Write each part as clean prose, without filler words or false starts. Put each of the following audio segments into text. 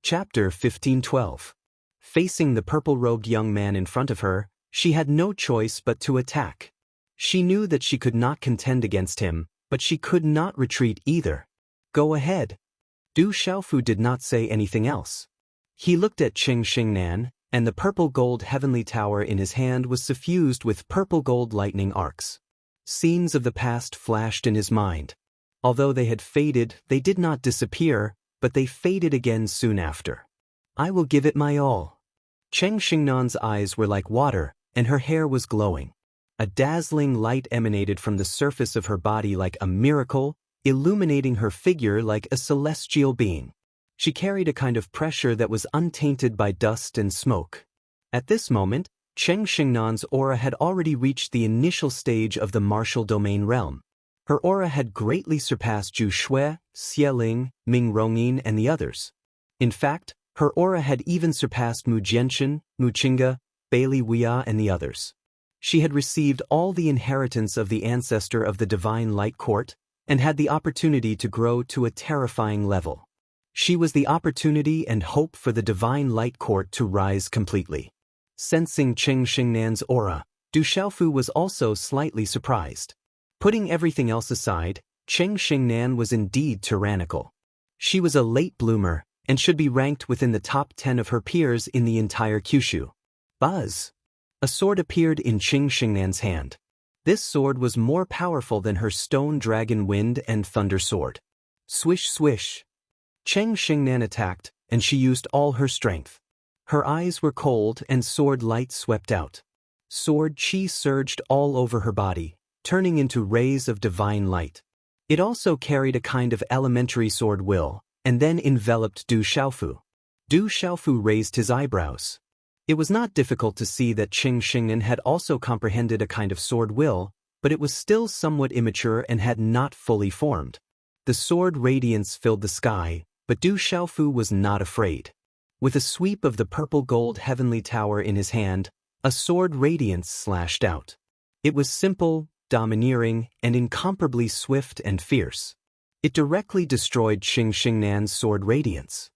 Chapter 15:12. Facing the purple-robed young man in front of her, she had no choice but to attack. She knew that she could not contend against him, but she could not retreat either. Go ahead. Du Xiaofu did not say anything else. He looked at Qing Xingnan, and the purple-gold heavenly tower in his hand was suffused with purple-gold lightning arcs. Scenes of the past flashed in his mind. Although they had faded, they did not disappear, but they faded again soon after. I will give it my all. Qing Xingnan's eyes were like water, and her hair was glowing. A dazzling light emanated from the surface of her body like a miracle, illuminating her figure like a celestial being. She carried a kind of pressure that was untainted by dust and smoke. At this moment, Qing Xingnan's aura had already reached the initial stage of the martial domain realm. Her aura had greatly surpassed Zhu Shui, Xie Ling, Ming Rongyin, and the others. In fact, her aura had even surpassed Mu Jianchen, Mu Qingge, Bailey Weia, and the others. She had received all the inheritance of the ancestor of the Divine Light Court, and had the opportunity to grow to a terrifying level. She was the opportunity and hope for the Divine Light Court to rise completely. Sensing Qing Xingnan's aura, Du Xiaofu was also slightly surprised. Putting everything else aside, Qing Xingnan was indeed tyrannical. She was a late bloomer, and should be ranked within the top 10 of her peers in the entire Kyushu. Buzz! A sword appeared in Qing Xingnan's hand. This sword was more powerful than her stone dragon wind and thunder sword. Swish swish! Qing Xingnan attacked, and she used all her strength. Her eyes were cold and sword light swept out. Sword chi surged all over her body, turning into rays of divine light. It also carried a kind of elementary sword will, and then enveloped Du Xiaofu. Du Xiaofu raised his eyebrows. It was not difficult to see that Qing Xingnan had also comprehended a kind of sword will, but it was still somewhat immature and had not fully formed. The sword radiance filled the sky, but Du Xiaofu was not afraid. With a sweep of the purple-gold heavenly tower in his hand, a sword radiance slashed out. It was simple, domineering, and incomparably swift and fierce. It directly destroyed Qing Xingnan's sword radiance.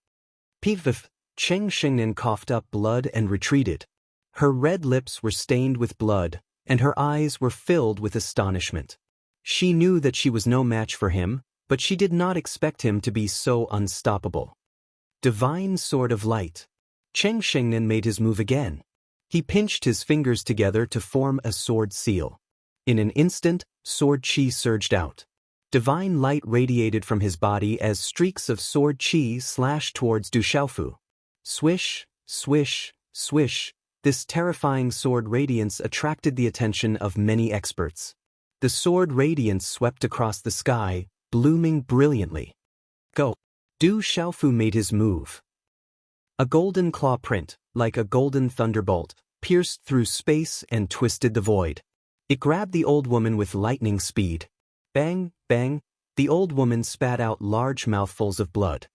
Pif! Qing Xingnan coughed up blood and retreated. Her red lips were stained with blood, and her eyes were filled with astonishment. She knew that she was no match for him, but she did not expect him to be so unstoppable. Divine Sword of Light. Qing Xingnan made his move again. He pinched his fingers together to form a sword seal. In an instant, sword chi surged out. Divine light radiated from his body as streaks of sword chi slashed towards Du Xiaofu. Swish, swish, swish, this terrifying sword radiance attracted the attention of many experts. The sword radiance swept across the sky, blooming brilliantly. Go! Du Xiaofu made his move. A golden claw print, like a golden thunderbolt, pierced through space and twisted the void. It grabbed the old woman with lightning speed. Bang, bang, the old woman spat out large mouthfuls of blood.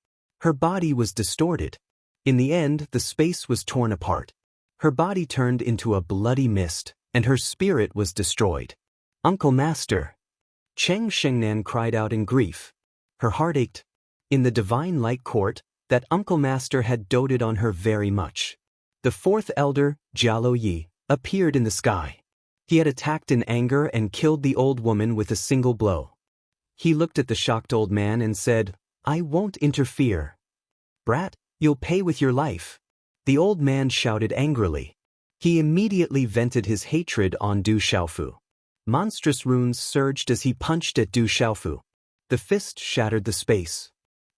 Her body was distorted. In the end, the space was torn apart. Her body turned into a bloody mist, and her spirit was destroyed. Uncle Master! Qing Xingnan cried out in grief. Her heart ached. In the Divine Light Court, that Uncle Master had doted on her very much. The fourth elder, Jialo Yi, appeared in the sky. He had attacked in anger and killed the old woman with a single blow. He looked at the shocked old man and said, "I won't interfere." "Brat, you'll pay with your life." The old man shouted angrily. He immediately vented his hatred on Du Xiaofu. Monstrous runes surged as he punched at Du Xiaofu. The fist shattered the space.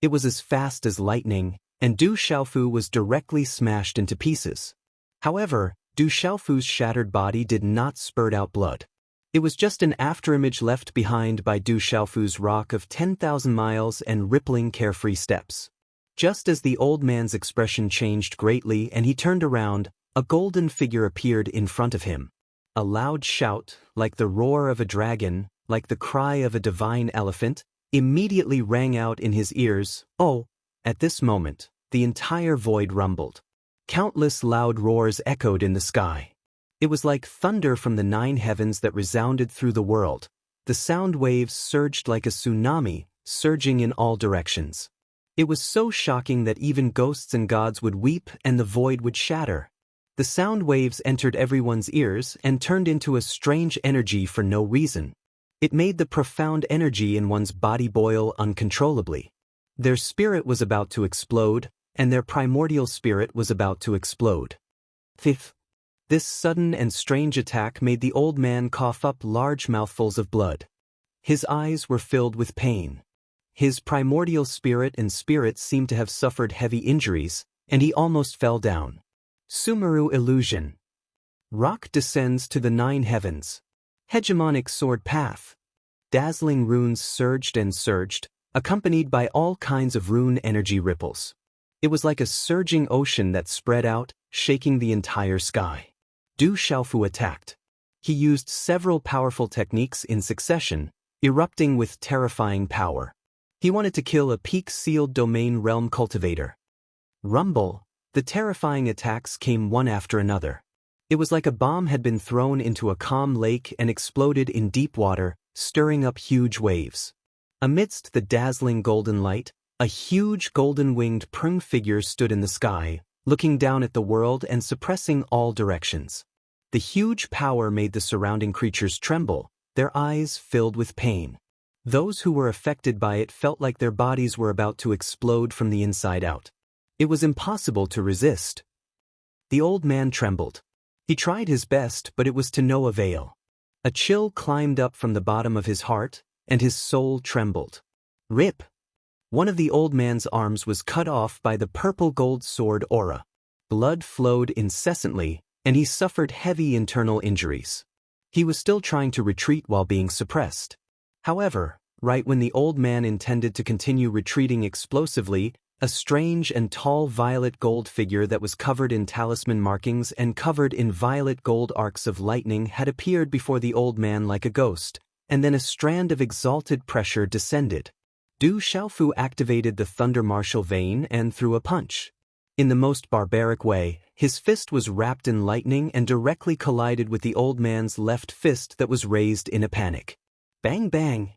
It was as fast as lightning, and Du Xiaofu was directly smashed into pieces. However, Du Xiaofu's shattered body did not spurt out blood. It was just an afterimage left behind by Du Xiaofu's rock of 10,000 miles and rippling carefree steps. Just as the old man's expression changed greatly and he turned around, a golden figure appeared in front of him. A loud shout, like the roar of a dragon, like the cry of a divine elephant, immediately rang out in his ears. Oh! At this moment, the entire void rumbled. Countless loud roars echoed in the sky. It was like thunder from the 9 heavens that resounded through the world. The sound waves surged like a tsunami, surging in all directions. It was so shocking that even ghosts and gods would weep and the void would shatter. The sound waves entered everyone's ears and turned into a strange energy for no reason. It made the profound energy in one's body boil uncontrollably. Their spirit was about to explode, and their primordial spirit was about to explode. Fifth. This sudden and strange attack made the old man cough up large mouthfuls of blood. His eyes were filled with pain. His primordial spirit and spirits seemed to have suffered heavy injuries, and he almost fell down. Sumeru illusion. Rock descends to the 9 heavens. Hegemonic sword path. Dazzling runes surged and surged, accompanied by all kinds of rune energy ripples. It was like a surging ocean that spread out, shaking the entire sky. Du Xiaofu attacked. He used several powerful techniques in succession, erupting with terrifying power. He wanted to kill a peak-sealed domain realm cultivator. Rumble. The terrifying attacks came one after another. It was like a bomb had been thrown into a calm lake and exploded in deep water, stirring up huge waves. Amidst the dazzling golden light, a huge golden-winged prung figure stood in the sky, looking down at the world and suppressing all directions. The huge power made the surrounding creatures tremble, their eyes filled with pain. Those who were affected by it felt like their bodies were about to explode from the inside out. It was impossible to resist. The old man trembled. He tried his best, but it was to no avail. A chill climbed up from the bottom of his heart, and his soul trembled. Rip! One of the old man's arms was cut off by the purple gold sword aura. Blood flowed incessantly, and he suffered heavy internal injuries. He was still trying to retreat while being suppressed. However, right when the old man intended to continue retreating explosively, a strange and tall violet gold figure that was covered in talisman markings and covered in violet gold arcs of lightning had appeared before the old man like a ghost, and then a strand of exalted pressure descended. Du Xiaofu activated the Thunder Martial Vein and threw a punch. In the most barbaric way, his fist was wrapped in lightning and directly collided with the old man's left fist that was raised in a panic. Bang bang!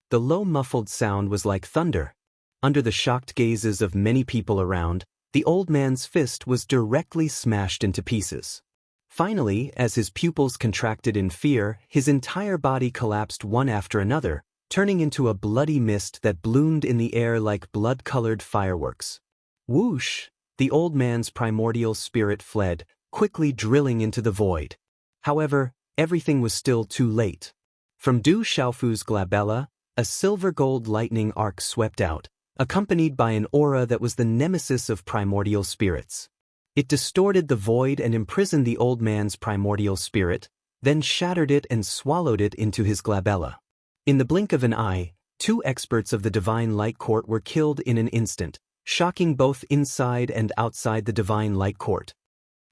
The low muffled sound was like thunder. Under the shocked gazes of many people around, the old man's fist was directly smashed into pieces. Finally, as his pupils contracted in fear, his entire body collapsed one after another, turning into a bloody mist that bloomed in the air like blood-colored fireworks. Whoosh! The old man's primordial spirit fled, quickly drilling into the void. However, everything was still too late. From Du Xiaofu's glabella, a silver-gold lightning arc swept out, accompanied by an aura that was the nemesis of primordial spirits. It distorted the void and imprisoned the old man's primordial spirit, then shattered it and swallowed it into his glabella. In the blink of an eye, 2 experts of the Divine Light Court were killed in an instant, shocking both inside and outside the Divine Light Court.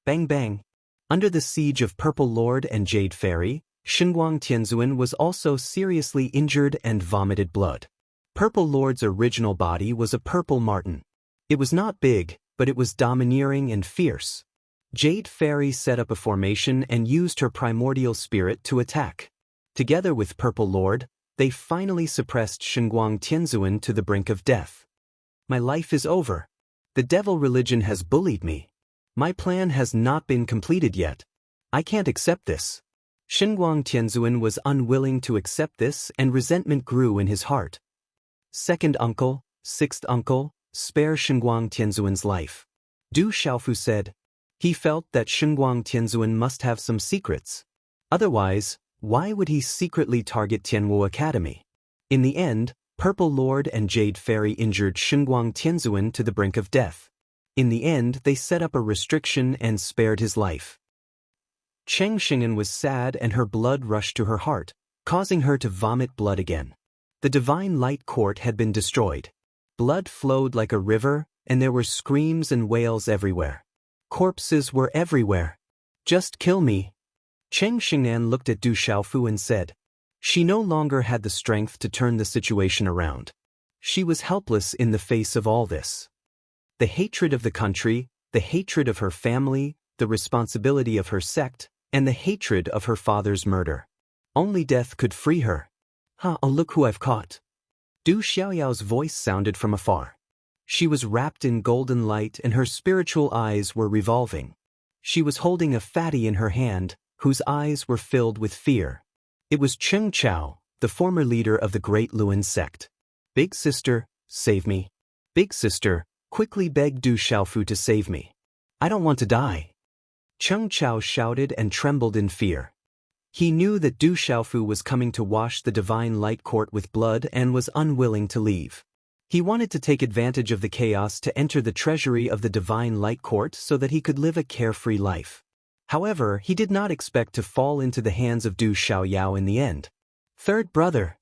Bang bang! Under the siege of Purple Lord and Jade Fairy, Xinguang Tianzuan was also seriously injured and vomited blood. Purple Lord's original body was a purple marten. It was not big, but it was domineering and fierce. Jade Fairy set up a formation and used her primordial spirit to attack. Together with Purple Lord, they finally suppressed Xinguang Tianzuan to the brink of death. My life is over. The devil religion has bullied me. My plan has not been completed yet. I can't accept this. Xinguang Tianzuan was unwilling to accept this, and resentment grew in his heart. Second uncle, sixth uncle, spare Xinguang Tianzuan's life. Du Xiaofu said. He felt that Xinguang Tianzuan must have some secrets. Otherwise, why would he secretly target Tianwu Academy? In the end, Purple Lord and Jade Fairy injured Xinguang Tianzuan to the brink of death. In the end, they set up a restriction and spared his life. Cheng Xing'an was sad and her blood rushed to her heart, causing her to vomit blood again. The Divine Light Court had been destroyed. Blood flowed like a river, and there were screams and wails everywhere. Corpses were everywhere. Just kill me. Cheng Xing'an looked at Du Xiaofu and said. She no longer had the strength to turn the situation around. She was helpless in the face of all this. The hatred of the country, the hatred of her family, the responsibility of her sect, and the hatred of her father's murder. Only death could free her. Oh, look who I've caught. Du Xiaoyao's voice sounded from afar. She was wrapped in golden light and her spiritual eyes were revolving. She was holding a fatty in her hand, whose eyes were filled with fear. It was Cheng Chao, the former leader of the Great Luan sect. Big sister, save me. Big sister, quickly beg Du Xiaofu to save me. I don't want to die. Cheng Chao shouted and trembled in fear. He knew that Du Xiaofu was coming to wash the divine light court with blood and was unwilling to leave. He wanted to take advantage of the chaos to enter the treasury of the divine light court so that he could live a carefree life. However, he did not expect to fall into the hands of Du Xiaoyao in the end. Third brother.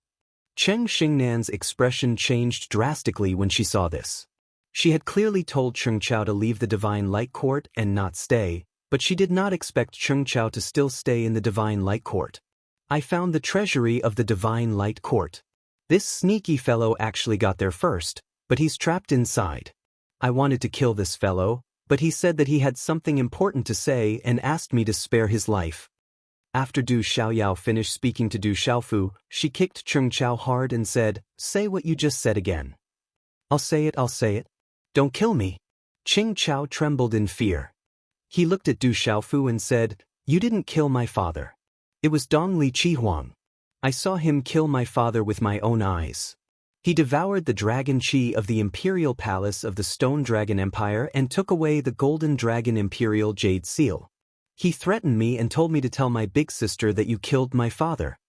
Cheng Xingnan's expression changed drastically when she saw this. She had clearly told Cheng Chao to leave the divine light court and not stay, but she did not expect Cheng Chao to still stay in the divine light court. I found the treasury of the divine light court. This sneaky fellow actually got there first, but he's trapped inside. I wanted to kill this fellow, but he said that he had something important to say and asked me to spare his life. After Du Xiaoyao finished speaking to Du Xiaofu, she kicked Cheng Chao hard and said, "Say what you just said again." I'll say it. Don't kill me." Cheng Chao trembled in fear. He looked at Du Xiaofu and said, "You didn't kill my father. It was Dong Li Qihuang. I saw him kill my father with my own eyes. He devoured the dragon chi of the imperial palace of the Stone Dragon Empire and took away the Golden Dragon Imperial Jade Seal. He threatened me and told me to tell my big sister that you killed my father."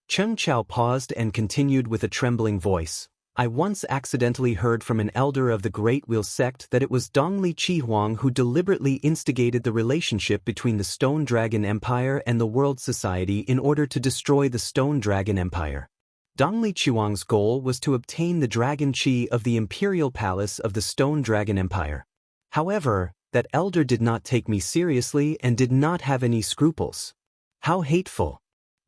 Cheng Chao paused and continued with a trembling voice. "I once accidentally heard from an elder of the Great Wheel sect that it was Dong Li Qihuang who deliberately instigated the relationship between the Stone Dragon Empire and the World Society in order to destroy the Stone Dragon Empire. Dong Li Qihuang's goal was to obtain the dragon chi of the imperial palace of the Stone Dragon Empire. However, that elder did not take me seriously and did not have any scruples. How hateful.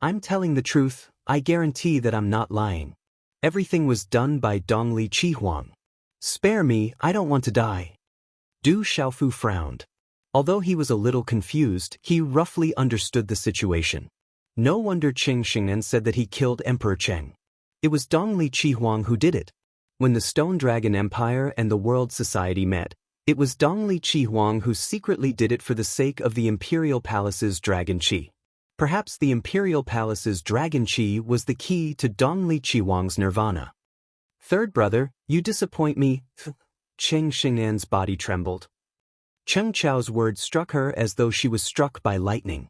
I'm telling the truth, I guarantee that I'm not lying. Everything was done by Dong Li Qihuang. Spare me, I don't want to die." Du Xiaofu frowned. Although he was a little confused, he roughly understood the situation. No wonder Cheng Xingnan said that he killed Emperor Cheng. It was Dong Li Qihuang who did it. When the Stone Dragon Empire and the World Society met, it was Dong Li Qihuang who secretly did it for the sake of the Imperial Palace's dragon chi. Perhaps the Imperial Palace's dragon chi was the key to Dong Li Qihuang's nirvana. "Third brother, you disappoint me." Cheng Xingnan's body trembled. Cheng Chao's words struck her as though she was struck by lightning.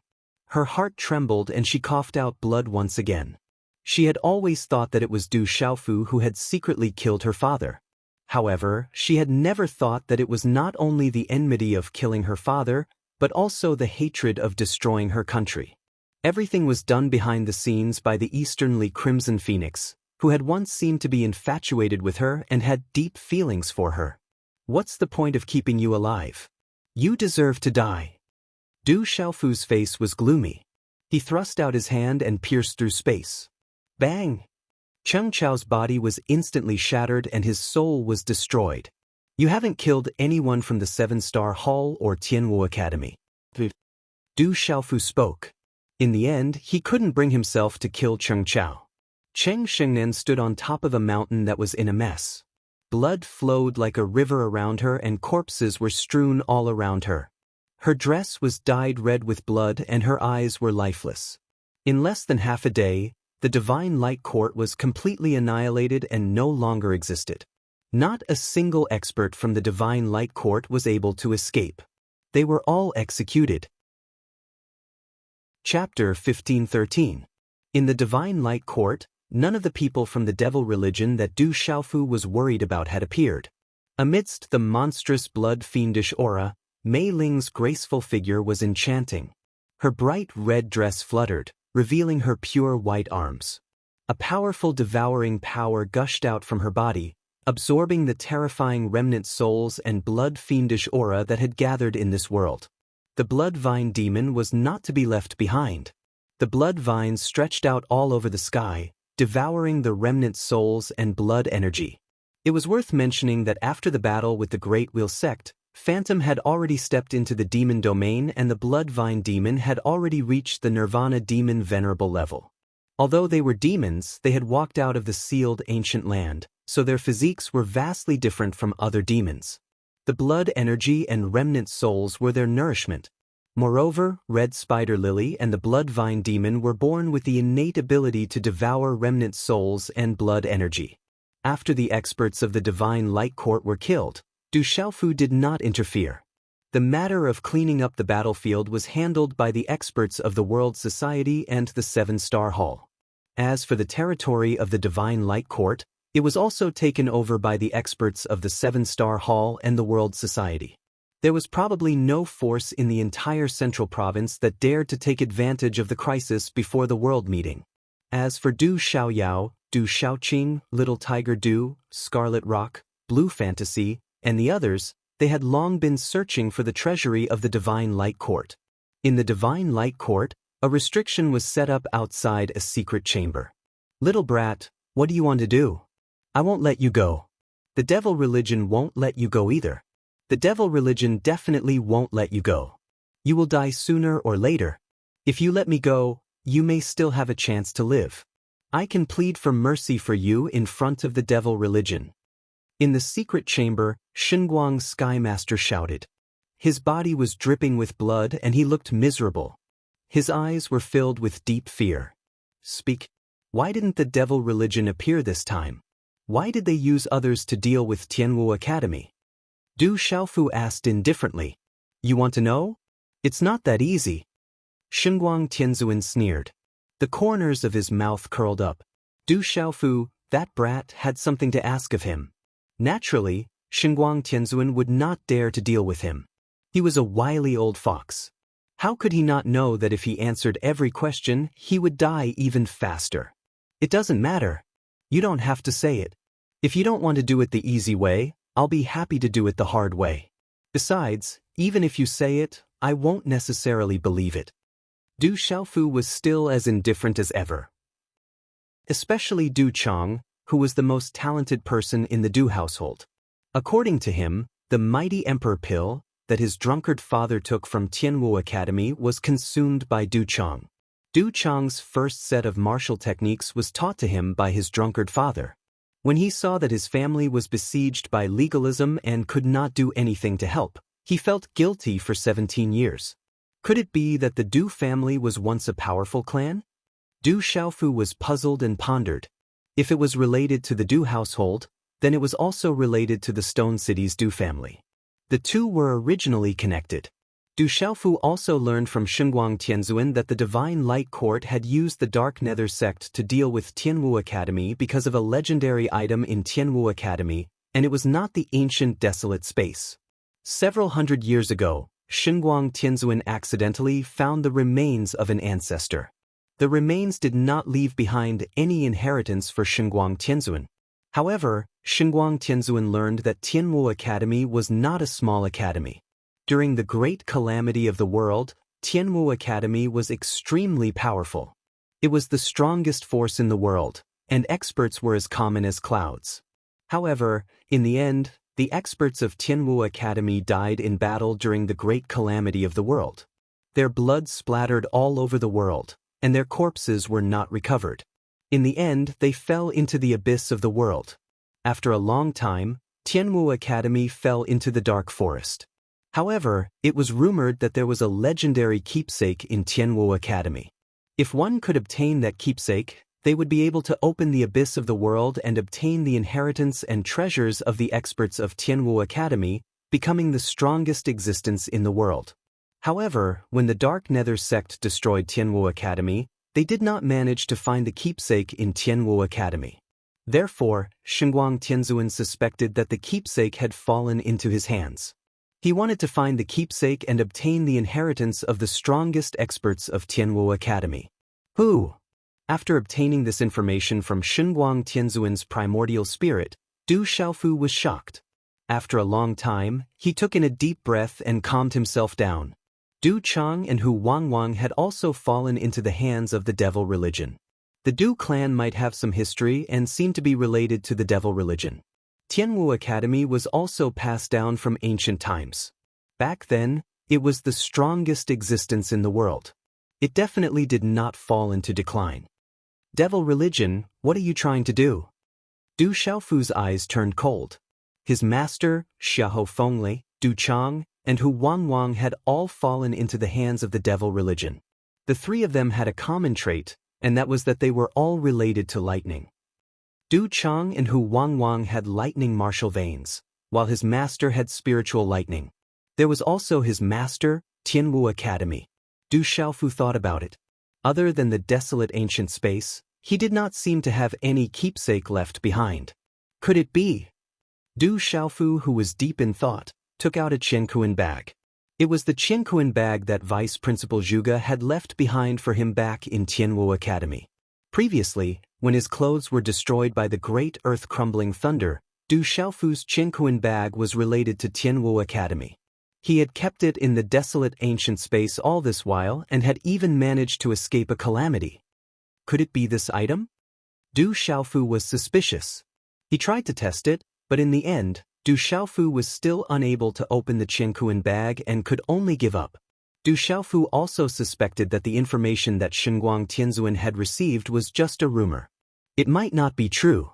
Her heart trembled and she coughed out blood once again. She had always thought that it was Du Xiaofu who had secretly killed her father. However, she had never thought that it was not only the enmity of killing her father, but also the hatred of destroying her country. Everything was done behind the scenes by the Easternly Crimson Phoenix, who had once seemed to be infatuated with her and had deep feelings for her. "What's the point of keeping you alive? You deserve to die." Du Xiaofu's face was gloomy. He thrust out his hand and pierced through space. Bang! Cheng Chao's body was instantly shattered and his soul was destroyed. "You haven't killed anyone from the 7-Star Hall or Tianwu Academy." Du Xiaofu spoke. In the end, he couldn't bring himself to kill Cheng Chao. Cheng Xingnan stood on top of a mountain that was in a mess. Blood flowed like a river around her and corpses were strewn all around her. Her dress was dyed red with blood and her eyes were lifeless. In less than half a day, the Divine Light Court was completely annihilated and no longer existed. Not a single expert from the Divine Light Court was able to escape. They were all executed. Chapter 1513. In the Divine Light Court, none of the people from the devil religion that Du Xiaofu was worried about had appeared. Amidst the monstrous blood-fiendish aura, Mei Ling's graceful figure was enchanting. Her bright red dress fluttered, revealing her pure white arms. A powerful devouring power gushed out from her body, absorbing the terrifying remnant souls and blood-fiendish aura that had gathered in this world. The blood vine demon was not to be left behind. The blood vines stretched out all over the sky, devouring the remnant souls and blood energy. It was worth mentioning that after the battle with the Great Wheel sect, Phantom had already stepped into the demon domain and the blood vine demon had already reached the Nirvana demon venerable level. Although they were demons, they had walked out of the sealed ancient land, so their physiques were vastly different from other demons. The blood energy and remnant souls were their nourishment. Moreover, Red Spider Lily and the Blood Vine Demon were born with the innate ability to devour remnant souls and blood energy. After the experts of the Divine Light Court were killed, Du Xiaofu did not interfere. The matter of cleaning up the battlefield was handled by the experts of the World Society and the Seven-Star Hall. As for the territory of the Divine Light Court, it was also taken over by the experts of the Seven-Star Hall and the World Society. There was probably no force in the entire central province that dared to take advantage of the crisis before the world meeting. As for Du Xiaoyao, Du Xiaoqing, Little Tiger Du, Scarlet Rock, Blue Fantasy, and the others, they had long been searching for the treasury of the Divine Light Court. In the Divine Light Court, a restriction was set up outside a secret chamber. "Little brat, what do you want to do? I won't let you go. The devil religion won't let you go either. The devil religion definitely won't let you go. You will die sooner or later. If you let me go, you may still have a chance to live. I can plead for mercy for you in front of the devil religion." In the secret chamber, Shenguang's Sky Master shouted. His body was dripping with blood and he looked miserable. His eyes were filled with deep fear. "Speak. Why didn't the devil religion appear this time? Why did they use others to deal with Tianwu Academy?" Du Xiaofu asked indifferently. "You want to know? It's not that easy." Shenguang Tianzuan sneered. The corners of his mouth curled up. Du Xiaofu, that brat, had something to ask of him. Naturally, Shenguang Tianzuan would not dare to deal with him. He was a wily old fox. How could he not know that if he answered every question, he would die even faster? "It doesn't matter. You don't have to say it. If you don't want to do it the easy way, I'll be happy to do it the hard way. Besides, even if you say it, I won't necessarily believe it." Du Xiaofu was still as indifferent as ever. Especially Du Chang, who was the most talented person in the Du household. According to him, the mighty emperor pill that his drunkard father took from Tianwu Academy was consumed by Du Chang. Du Chang's first set of martial techniques was taught to him by his drunkard father. When he saw that his family was besieged by legalism and could not do anything to help, he felt guilty for 17 years. Could it be that the Du family was once a powerful clan? Du Xiaofu was puzzled and pondered. If it was related to the Du household, then it was also related to the Stone City's Du family. The two were originally connected. Du Xiaofu also learned from Shenguang Tianzuan that the Divine Light Court had used the Dark Nether sect to deal with Tianwu Academy because of a legendary item in Tianwu Academy, and it was not the ancient desolate space. Several hundred years ago, Shenguang Tianzuan accidentally found the remains of an ancestor. The remains did not leave behind any inheritance for Shenguang Tianzuan. However, Shenguang Tianzuan learned that Tianwu Academy was not a small academy. During the great calamity of the world, Tianwu Academy was extremely powerful. It was the strongest force in the world, and experts were as common as clouds. However, in the end, the experts of Tianwu Academy died in battle during the great calamity of the world. Their blood splattered all over the world, and their corpses were not recovered. In the end, they fell into the abyss of the world. After a long time, Tianwu Academy fell into the dark forest. However, it was rumored that there was a legendary keepsake in Tianwu Academy. If one could obtain that keepsake, they would be able to open the abyss of the world and obtain the inheritance and treasures of the experts of Tianwu Academy, becoming the strongest existence in the world. However, when the Dark Nether sect destroyed Tianwu Academy, they did not manage to find the keepsake in Tianwu Academy. Therefore, Shenguang Tianzuan suspected that the keepsake had fallen into his hands. He wanted to find the keepsake and obtain the inheritance of the strongest experts of Tianwu Academy. Who? After obtaining this information from Shenguang Tianzuan's primordial spirit, Du Xiaofu was shocked. After a long time, he took in a deep breath and calmed himself down. Du Chang and Hu Wangwang had also fallen into the hands of the devil religion. The Du clan might have some history and seem to be related to the devil religion. Tianwu Academy was also passed down from ancient times. Back then, it was the strongest existence in the world. It definitely did not fall into decline. Devil religion, what are you trying to do? Du Xiaofu's eyes turned cold. His master, Xiahou Fengli, Du Chang, and Hu Wangwang had all fallen into the hands of the devil religion. The three of them had a common trait, and that was that they were all related to lightning. Du Chang and Hu Wangwang had lightning martial veins, while his master had spiritual lightning. There was also his master, Tianwu Academy. Du Xiaofu thought about it. Other than the desolate ancient space, he did not seem to have any keepsake left behind. Could it be? Du Xiaofu, who was deep in thought, took out a Qiankuan bag. It was the Qiankuan bag that Vice Principal Zhuge had left behind for him back in Tianwu Academy. Previously, when his clothes were destroyed by the great earth-crumbling thunder, Du Xiaofu's Qiankuan bag was related to Tianwu Academy. He had kept it in the desolate ancient space all this while and had even managed to escape a calamity. Could it be this item? Du Xiaofu was suspicious. He tried to test it, but in the end, Du Xiaofu was still unable to open the Qiankuan bag and could only give up. Du Xiaofu also suspected that the information that Shenguang Tianzuan had received was just a rumor. It might not be true.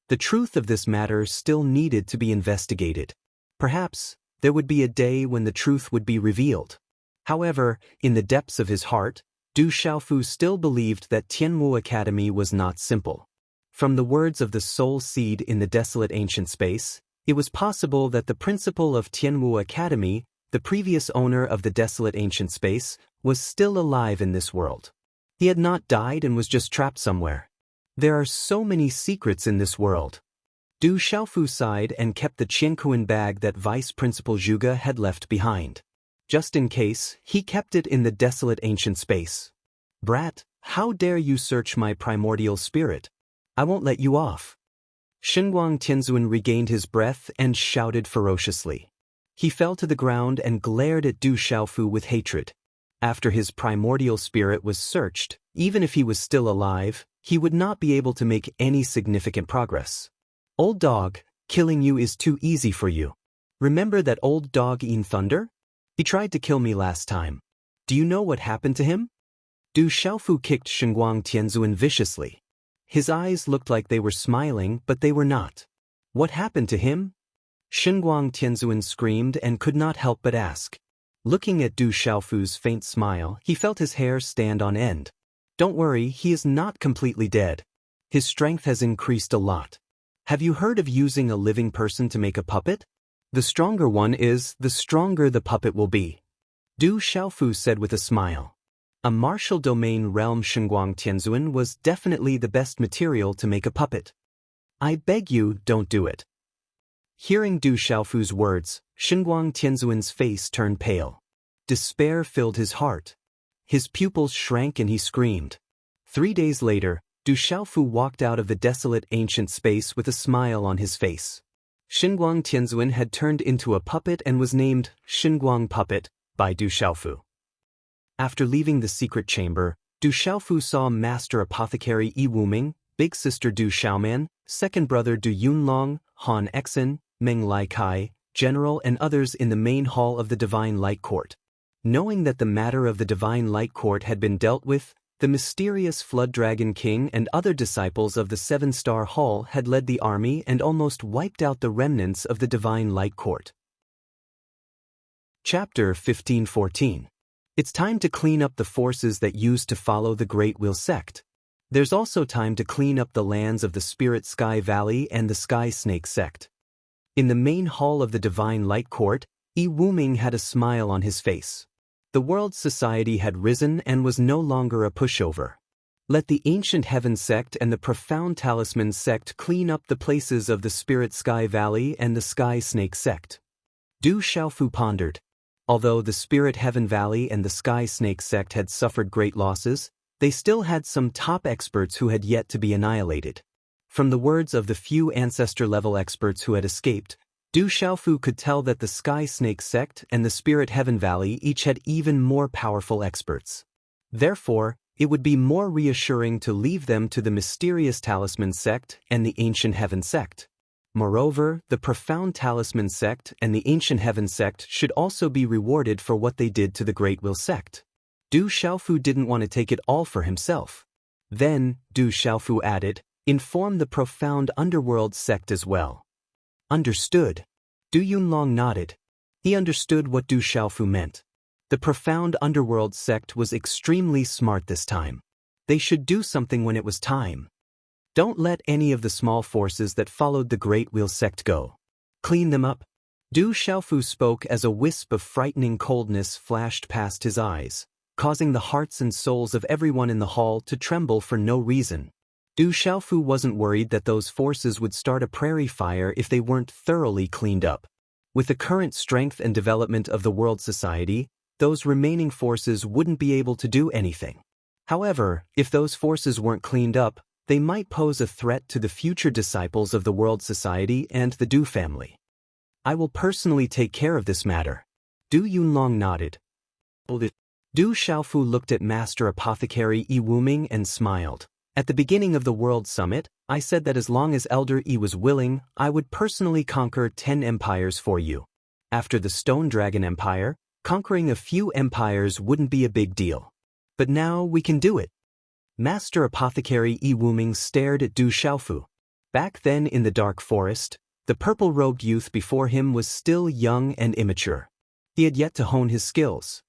The truth of this matter still needed to be investigated. Perhaps, there would be a day when the truth would be revealed. However, in the depths of his heart, Du Xiaofu still believed that Tianwu Academy was not simple. From the words of the soul seed in the desolate ancient space, it was possible that the principal of Tianwu Academy, the previous owner of the desolate ancient space, was still alive in this world. He had not died and was just trapped somewhere. There are so many secrets in this world. Du Xiaofu sighed and kept the Qiankuan bag that Vice Principal Zhuge had left behind. Just in case, he kept it in the desolate ancient space. Brat, how dare you search my primordial spirit? I won't let you off. Shenguang Tianzuan regained his breath and shouted ferociously. He fell to the ground and glared at Du Xiaofu with hatred. After his primordial spirit was searched, even if he was still alive, he would not be able to make any significant progress. Old dog, killing you is too easy for you. Remember that old dog in thunder? He tried to kill me last time. Do you know what happened to him? Du Xiaofu kicked Shenguang Tianzuan viciously. His eyes looked like they were smiling, but they were not. What happened to him? Shenguang Tianzuan screamed and could not help but ask. Looking at Du Xiaofu's faint smile, he felt his hair stand on end. Don't worry, he is not completely dead. His strength has increased a lot. Have you heard of using a living person to make a puppet? The stronger one is, the stronger the puppet will be. Du Xiaofu said with a smile. A martial domain realm Shenguang Tianzuan was definitely the best material to make a puppet. I beg you, don't do it. Hearing Du Xiaofu's words, Shenguang Tianzuan's face turned pale. Despair filled his heart. His pupils shrank and he screamed. 3 days later, Du Xiaofu walked out of the desolate ancient space with a smile on his face. Shenguang Tianzuan had turned into a puppet and was named Shenguang Puppet by Du Xiaofu. After leaving the secret chamber, Du Xiaofu saw Master Apothecary Yi Wuming, Big Sister Du Xiaoman, Second Brother Du Yunlong, Han Exin, Meng Lai Kai, General and others in the main hall of the Divine Light Court. Knowing that the matter of the Divine Light Court had been dealt with, the mysterious Flood Dragon King and other disciples of the Seven-Star Hall had led the army and almost wiped out the remnants of the Divine Light Court. Chapter 1514. It's time to clean up the forces that used to follow the Great Wheel sect. There's also time to clean up the lands of the Spirit Sky Valley and the Sky Snake sect. In the main hall of the Divine Light Court, Yi Wuming had a smile on his face. The world society had risen and was no longer a pushover. Let the Ancient Heaven sect and the Profound Talisman sect clean up the places of the Spirit Sky Valley and the Sky Snake sect. Du Xiaofu pondered. Although the Spirit Heaven Valley and the Sky Snake sect had suffered great losses, they still had some top experts who had yet to be annihilated. From the words of the few ancestor-level experts who had escaped, Du Xiaofu could tell that the Sky Snake sect and the Spirit Heaven Valley each had even more powerful experts. Therefore, it would be more reassuring to leave them to the Mysterious Talisman sect and the Ancient Heaven sect. Moreover, the Profound Talisman sect and the Ancient Heaven sect should also be rewarded for what they did to the Great Wheel sect. Du Xiaofu didn't want to take it all for himself. Then, Du Xiaofu added, inform the profound underworld sect as well. Understood. Du Yunlong nodded. He understood what Du Xiaofu meant. The profound underworld sect was extremely smart this time. They should do something when it was time. Don't let any of the small forces that followed the Great Wheel sect go. Clean them up. Du Xiaofu spoke as a wisp of frightening coldness flashed past his eyes, causing the hearts and souls of everyone in the hall to tremble for no reason. Du Xiaofu wasn't worried that those forces would start a prairie fire if they weren't thoroughly cleaned up. With the current strength and development of the world society, those remaining forces wouldn't be able to do anything. However, if those forces weren't cleaned up, they might pose a threat to the future disciples of the world society and the Du family. I will personally take care of this matter. Du Yunlong nodded. Du Xiaofu looked at Master Apothecary Yi Wuming and smiled. At the beginning of the World Summit, I said that as long as Elder Yi was willing, I would personally conquer 10 empires for you. After the Stone Dragon Empire, conquering a few empires wouldn't be a big deal. But now we can do it. Master Apothecary Yi Wuming stared at Du Xiaofu. Back then in the dark forest, the purple-robed youth before him was still young and immature. He had yet to hone his skills.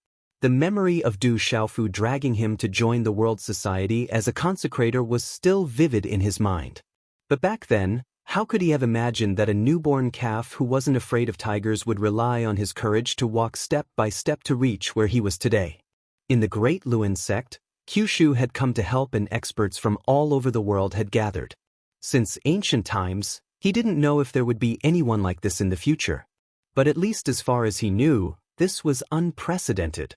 The memory of Du Xiaofu dragging him to join the World Society as a consecrator was still vivid in his mind. But back then, how could he have imagined that a newborn calf who wasn't afraid of tigers would rely on his courage to walk step by step to reach where he was today? In the Great Luan sect, Kyushu had come to help and experts from all over the world had gathered. Since ancient times, he didn't know if there would be anyone like this in the future. But at least as far as he knew, this was unprecedented.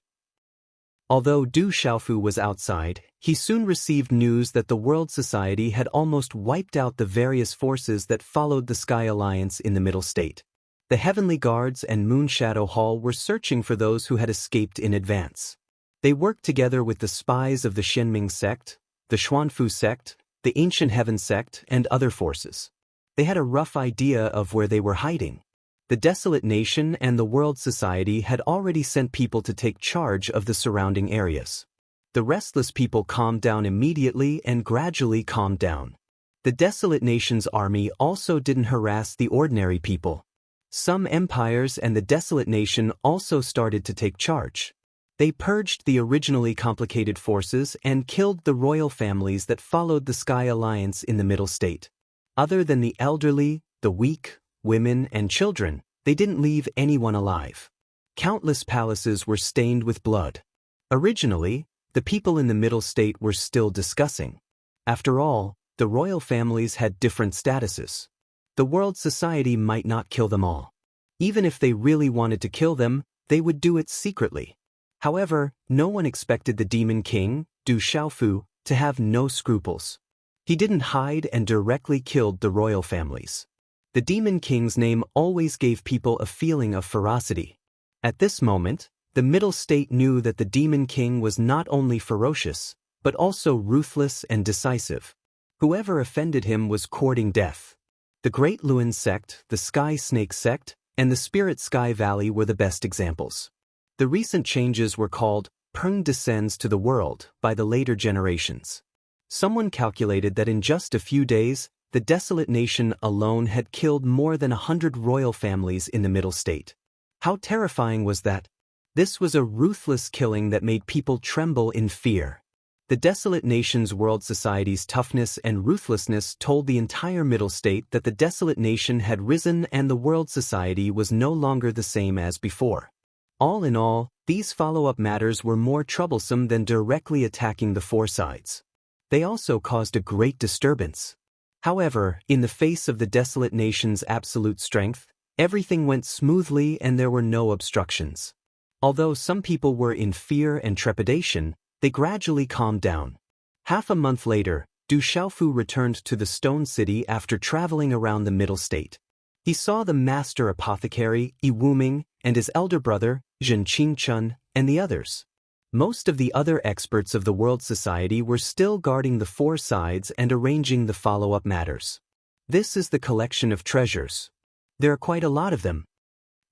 Although Du Xiaofu was outside, he soon received news that the World Society had almost wiped out the various forces that followed the Sky Alliance in the Middle State. The Heavenly Guards and Moonshadow Hall were searching for those who had escaped in advance. They worked together with the spies of the Shenming sect, the Xuanfu sect, the Ancient Heaven sect, and other forces. They had a rough idea of where they were hiding. The Desolate Nation and the World Society had already sent people to take charge of the surrounding areas. The restless people calmed down immediately and gradually calmed down. The Desolate Nation's army also didn't harass the ordinary people. Some empires and the Desolate Nation also started to take charge. They purged the originally complicated forces and killed the royal families that followed the Sky Alliance in the Middle State. Other than the elderly, the weak, women, and children, they didn't leave anyone alive. Countless palaces were stained with blood. Originally, the people in the Middle State were still discussing. After all, the royal families had different statuses. The World Society might not kill them all. Even if they really wanted to kill them, they would do it secretly. However, no one expected the Demon King, Du Xiaofu, to have no scruples. He didn't hide and directly killed the royal families. The Demon King's name always gave people a feeling of ferocity. At this moment, the Middle State knew that the Demon King was not only ferocious, but also ruthless and decisive. Whoever offended him was courting death. The Great Luan sect, the Sky Snake sect, and the Spirit Sky Valley were the best examples. The recent changes were called Peng Descends to the World by the later generations. Someone calculated that in just a few days, the Desolate Nation alone had killed more than 100 royal families in the Middle State. How terrifying was that? This was a ruthless killing that made people tremble in fear. The Desolate Nation's World Society's toughness and ruthlessness told the entire Middle State that the Desolate Nation had risen and the World Society was no longer the same as before. All in all, these follow-up matters were more troublesome than directly attacking the four sides. They also caused a great disturbance. However, in the face of the Desolate Nation's absolute strength, everything went smoothly and there were no obstructions. Although some people were in fear and trepidation, they gradually calmed down. Half a month later, Du Xiaofu returned to the Stone City after traveling around the Middle State. He saw the Master Apothecary, Yi Wuming, and his elder brother, Zhen Qingchun, and the others. Most of the other experts of the World Society were still guarding the four sides and arranging the follow-up matters. This is the collection of treasures. There are quite a lot of them.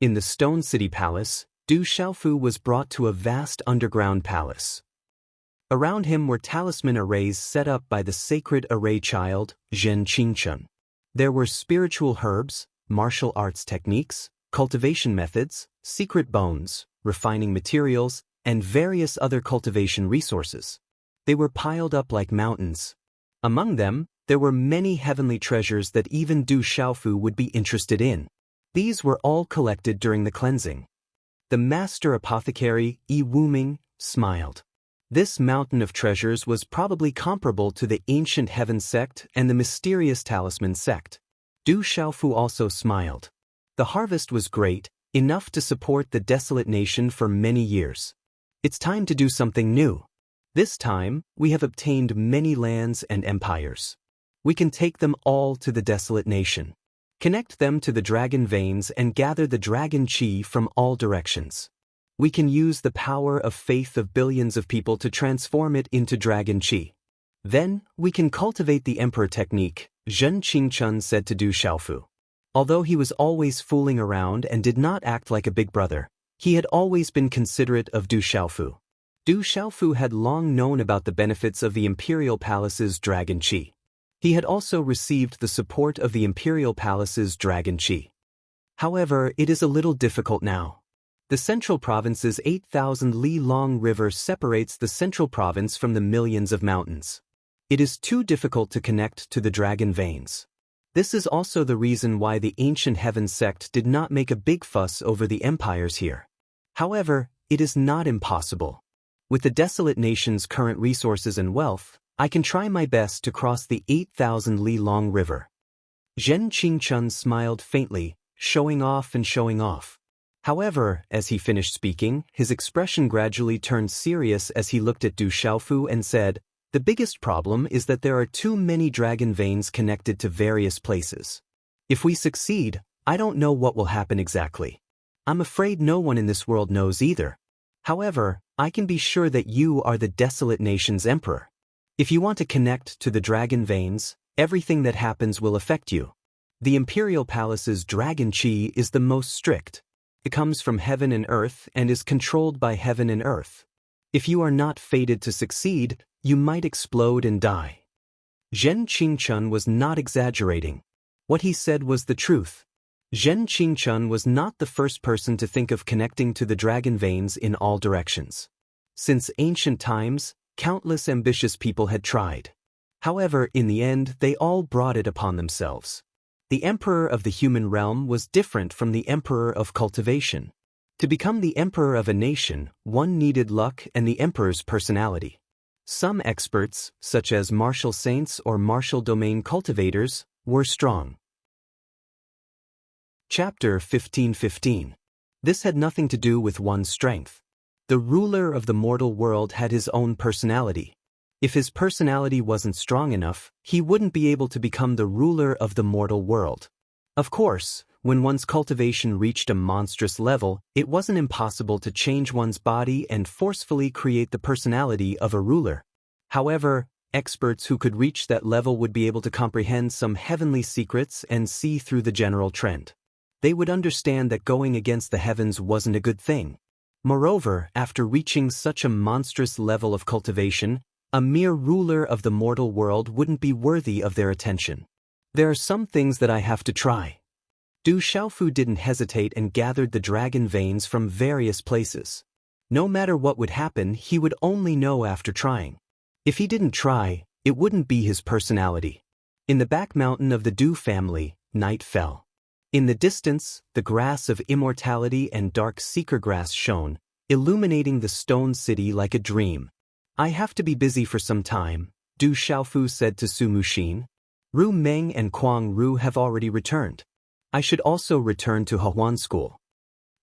In the Stone City Palace, Du Xiaofu was brought to a vast underground palace. Around him were talisman arrays set up by the sacred array child, Zhen Qingchun. There were spiritual herbs, martial arts techniques, cultivation methods, secret bones, refining materials, and various other cultivation resources. They were piled up like mountains. Among them, there were many heavenly treasures that even Du Xiaofu would be interested in. These were all collected during the cleansing. The master apothecary, Yi Wuming, smiled. This mountain of treasures was probably comparable to the ancient heaven sect and the mysterious talisman sect. Du Xiaofu also smiled. The harvest was great, enough to support the desolate nation for many years. It's time to do something new. This time, we have obtained many lands and empires. We can take them all to the desolate nation. Connect them to the dragon veins and gather the dragon qi from all directions. We can use the power of faith of billions of people to transform it into dragon qi. Then, we can cultivate the emperor technique, Zhen Qingchun said to Du Xiaofu. Although he was always fooling around and did not act like a big brother, he had always been considerate of Du Xiaofu. Du Xiaofu had long known about the benefits of the imperial palace's dragon qi. He had also received the support of the imperial palace's dragon qi. However, it is a little difficult now. The central province's 8,000-li-long river separates the central province from the millions of mountains. It is too difficult to connect to the dragon veins. This is also the reason why the ancient heaven sect did not make a big fuss over the empires here. However, it is not impossible. With the desolate nation's current resources and wealth, I can try my best to cross the 8,000-li-long river. Zhen Qingchun smiled faintly, showing off and showing off. However, as he finished speaking, his expression gradually turned serious as he looked at Du Xiaofu and said, "The biggest problem is that there are too many dragon veins connected to various places. If we succeed, I don't know what will happen exactly. I'm afraid no one in this world knows either. However, I can be sure that you are the desolate nation's emperor. If you want to connect to the dragon veins, everything that happens will affect you. The imperial palace's dragon qi is the most strict. It comes from heaven and earth and is controlled by heaven and earth. If you are not fated to succeed, you might explode and die." Zhen Qingchun was not exaggerating. What he said was the truth. Zhen Qingchun was not the first person to think of connecting to the dragon veins in all directions. Since ancient times, countless ambitious people had tried. However, in the end, they all brought it upon themselves. The emperor of the human realm was different from the emperor of cultivation. To become the emperor of a nation, one needed luck and the emperor's personality. Some experts, such as martial saints or martial domain cultivators, were strong. Chapter 15:15. This had nothing to do with one's strength. The ruler of the mortal world had his own personality. If his personality wasn't strong enough, he wouldn't be able to become the ruler of the mortal world. Of course, when one's cultivation reached a monstrous level, it wasn't impossible to change one's body and forcefully create the personality of a ruler. However, experts who could reach that level would be able to comprehend some heavenly secrets and see through the general trend. They would understand that going against the heavens wasn't a good thing. Moreover, after reaching such a monstrous level of cultivation, a mere ruler of the mortal world wouldn't be worthy of their attention. There are some things that I have to try. Du Xiaofu didn't hesitate and gathered the dragon veins from various places. No matter what would happen, he would only know after trying. If he didn't try, it wouldn't be his personality. In the back mountain of the Du family, night fell. In the distance, the grass of immortality and dark seeker grass shone, illuminating the stone city like a dream. "I have to be busy for some time," Du Xiaofu said to Su Muxin. "Ru Meng and Kuang Ru have already returned. I should also return to Hehuan school."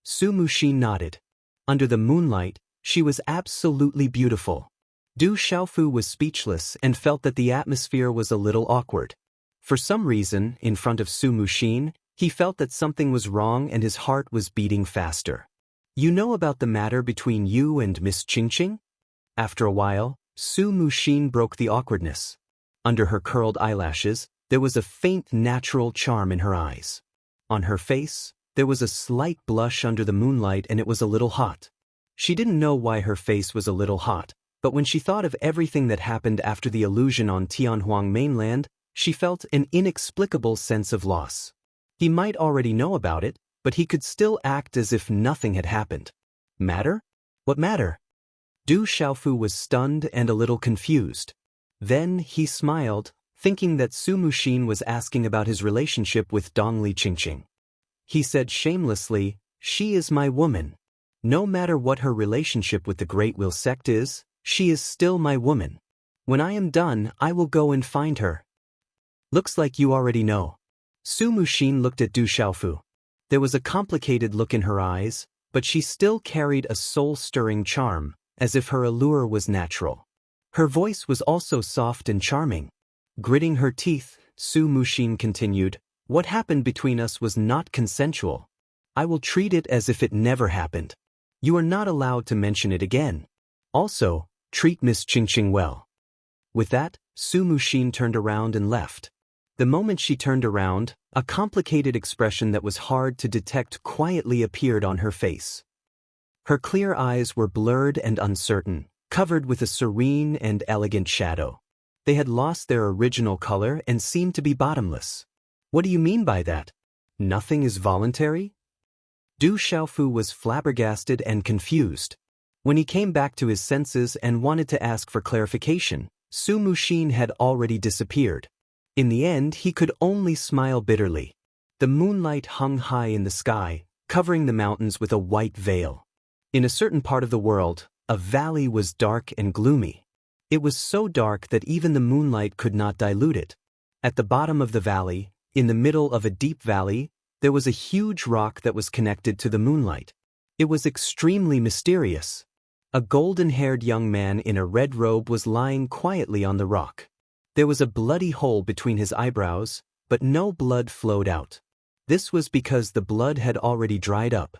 Su Muxin nodded. Under the moonlight, she was absolutely beautiful. Du Xiaofu was speechless and felt that the atmosphere was a little awkward. For some reason, in front of Su Muxin, he felt that something was wrong and his heart was beating faster. "You know about the matter between you and Miss Qingqing?" After a while, Su Muxin broke the awkwardness. Under her curled eyelashes, there was a faint natural charm in her eyes. On her face, there was a slight blush under the moonlight and it was a little hot. She didn't know why her face was a little hot, But when she thought of everything that happened after the illusion on Tianhuang mainland, she felt an inexplicable sense of loss. He might already know about it, but he could still act as if nothing had happened. Matter? What matter? Du Xiaofu was stunned and a little confused. Then he smiled, thinking that Su Muxin was asking about his relationship with Dongli Qingqing. He said shamelessly, "She is my woman. No matter what her relationship with the Great Wheel sect is, she is still my woman. When I am done, I will go and find her." "Looks like you already know." Su Muxin looked at Du Xiaofu. There was a complicated look in her eyes, but she still carried a soul-stirring charm, as if her allure was natural. Her voice was also soft and charming. Gritting her teeth, Su Muxin continued, "What happened between us was not consensual. I will treat it as if it never happened. You are not allowed to mention it again. Also, treat Miss Qingqing well." With that, Su Muxin turned around and left. The moment she turned around, a complicated expression that was hard to detect quietly appeared on her face. Her clear eyes were blurred and uncertain, covered with a serene and elegant shadow. They had lost their original color and seemed to be bottomless. "What do you mean by that? Nothing is voluntary?" Du Xiaofu was flabbergasted and confused. When he came back to his senses and wanted to ask for clarification, Su Muxin had already disappeared. In the end, he could only smile bitterly. The moonlight hung high in the sky, covering the mountains with a white veil. In a certain part of the world, a valley was dark and gloomy. It was so dark that even the moonlight could not dilute it. At the bottom of the valley, in the middle of a deep valley, there was a huge rock that was connected to the moonlight. It was extremely mysterious. A golden-haired young man in a red robe was lying quietly on the rock. There was a bloody hole between his eyebrows, but no blood flowed out. This was because the blood had already dried up.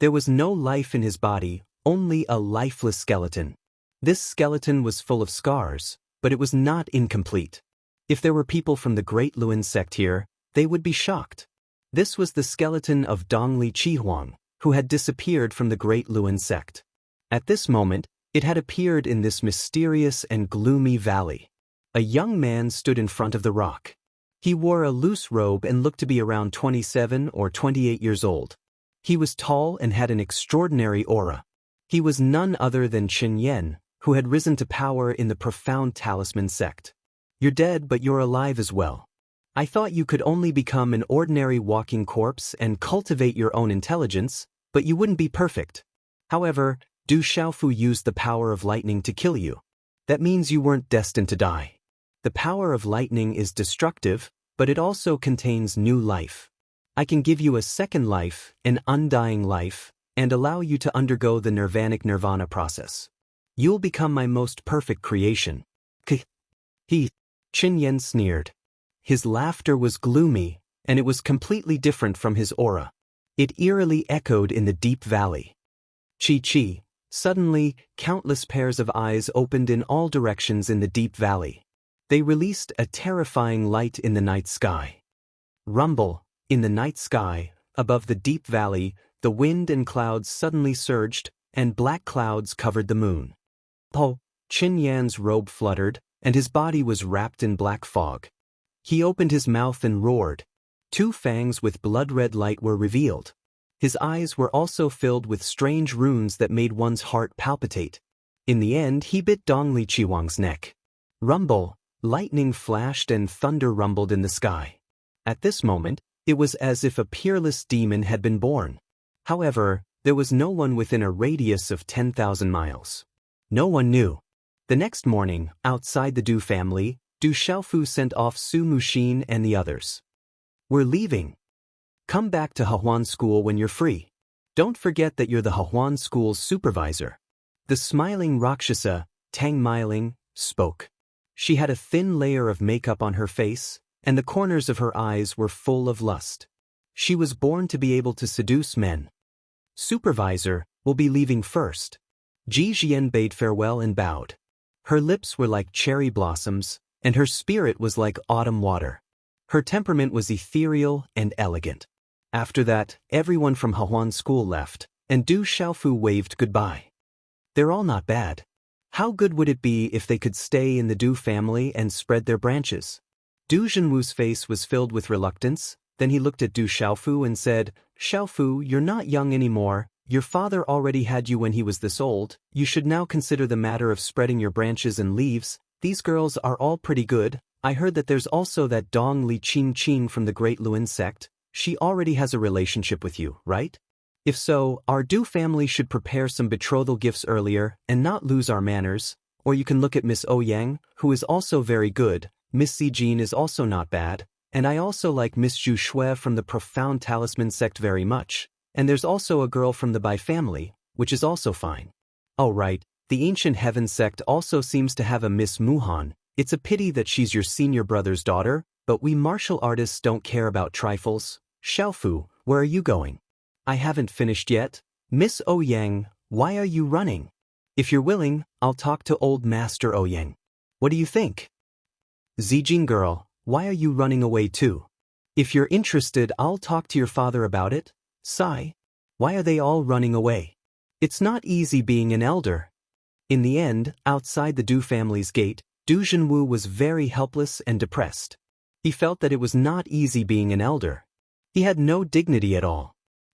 There was no life in his body, only a lifeless skeleton. This skeleton was full of scars, but it was not incomplete. If there were people from the Great Luan sect here, they would be shocked. This was the skeleton of Dongli Qingqing, who had disappeared from the Great Luan sect. At this moment, it had appeared in this mysterious and gloomy valley. A young man stood in front of the rock. He wore a loose robe and looked to be around 27 or 28 years old. He was tall and had an extraordinary aura. He was none other than Qin Yan, who had risen to power in the profound talisman sect. "You're dead, but you're alive as well. I thought you could only become an ordinary walking corpse and cultivate your own intelligence, but you wouldn't be perfect. However, Du Xiaofu used the power of lightning to kill you. That means you weren't destined to die. The power of lightning is destructive, but it also contains new life. I can give you a second life, an undying life, and allow you to undergo the nirvana process. You'll become my most perfect creation." Qin Yan sneered. His laughter was gloomy, and it was completely different from his aura. It eerily echoed in the deep valley. Chi. Suddenly, countless pairs of eyes opened in all directions in the deep valley. They released a terrifying light in the night sky. Rumble, in the night sky, above the deep valley, the wind and clouds suddenly surged, and black clouds covered the moon. Qin Yan's robe fluttered, and his body was wrapped in black fog. He opened his mouth and roared. Two fangs with blood-red light were revealed. His eyes were also filled with strange runes that made one's heart palpitate. In the end, he bit Dongli Qingqing's neck. Rumble, lightning flashed and thunder rumbled in the sky. At this moment, it was as if a peerless demon had been born. However, there was no one within a radius of 10,000 miles. No one knew. The next morning, outside the Du family, Du Xiaofu sent off Su Muxin and the others. "We're leaving. Come back to Hehuan School when you're free. Don't forget that you're the Hehuan School's supervisor." The smiling Rakshasa, Tang Miling, spoke. She had a thin layer of makeup on her face, and the corners of her eyes were full of lust. She was born to be able to seduce men. "Supervisor, will be leaving first." Ji Jian bade farewell and bowed. Her lips were like cherry blossoms, and her spirit was like autumn water. Her temperament was ethereal and elegant. After that, everyone from Hehuan School left, and Du Xiaofu waved goodbye. "They're all not bad. How good would it be if they could stay in the Du family and spread their branches? Du Junwu's face was filled with reluctance. Then he looked at Du Xiaofu and said, Xiaofu, you're not young anymore. Your father already had you when he was this old. You should now consider the matter of spreading your branches and leaves. These girls are all pretty good. I heard that there's also that Dong Li Qing Qing from the Great Luin sect. She already has a relationship with you, right? If so, our Du family should prepare some betrothal gifts earlier and not lose our manners. Or you can look at Miss Ouyang, who is also very good. Miss Zijin is also not bad. And I also like Miss Zhu Shui from the Profound Talisman sect very much. And there's also a girl from the Bai family, which is also fine. Oh right, the Ancient Heaven sect also seems to have a Miss Muhan. It's a pity that she's your senior brother's daughter, but we martial artists don't care about trifles. Xiaofu, where are you going? I haven't finished yet. Miss Ouyang, why are you running? If you're willing, I'll talk to old Master Ouyang. What do you think? Zijin girl, why are you running away too? If you're interested, I'll talk to your father about it. Sai, why are they all running away? It's not easy being an elder. In the end, outside the Du family's gate, Du Junwu was very helpless and depressed. He felt that it was not easy being an elder. He had no dignity at all.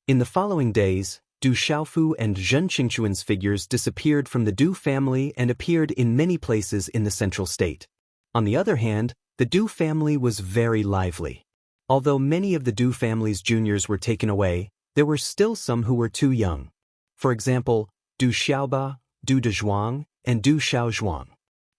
In the following days, Du Xiaofu and Zhen Qingquan's figures disappeared from the Du family and appeared in many places in the central state. On the other hand, the Du family was very lively. Although many of the Du family's juniors were taken away, there were still some who were too young. For example, Du Xiaoba, Du Dezhuang, and Du Xiaozhuang.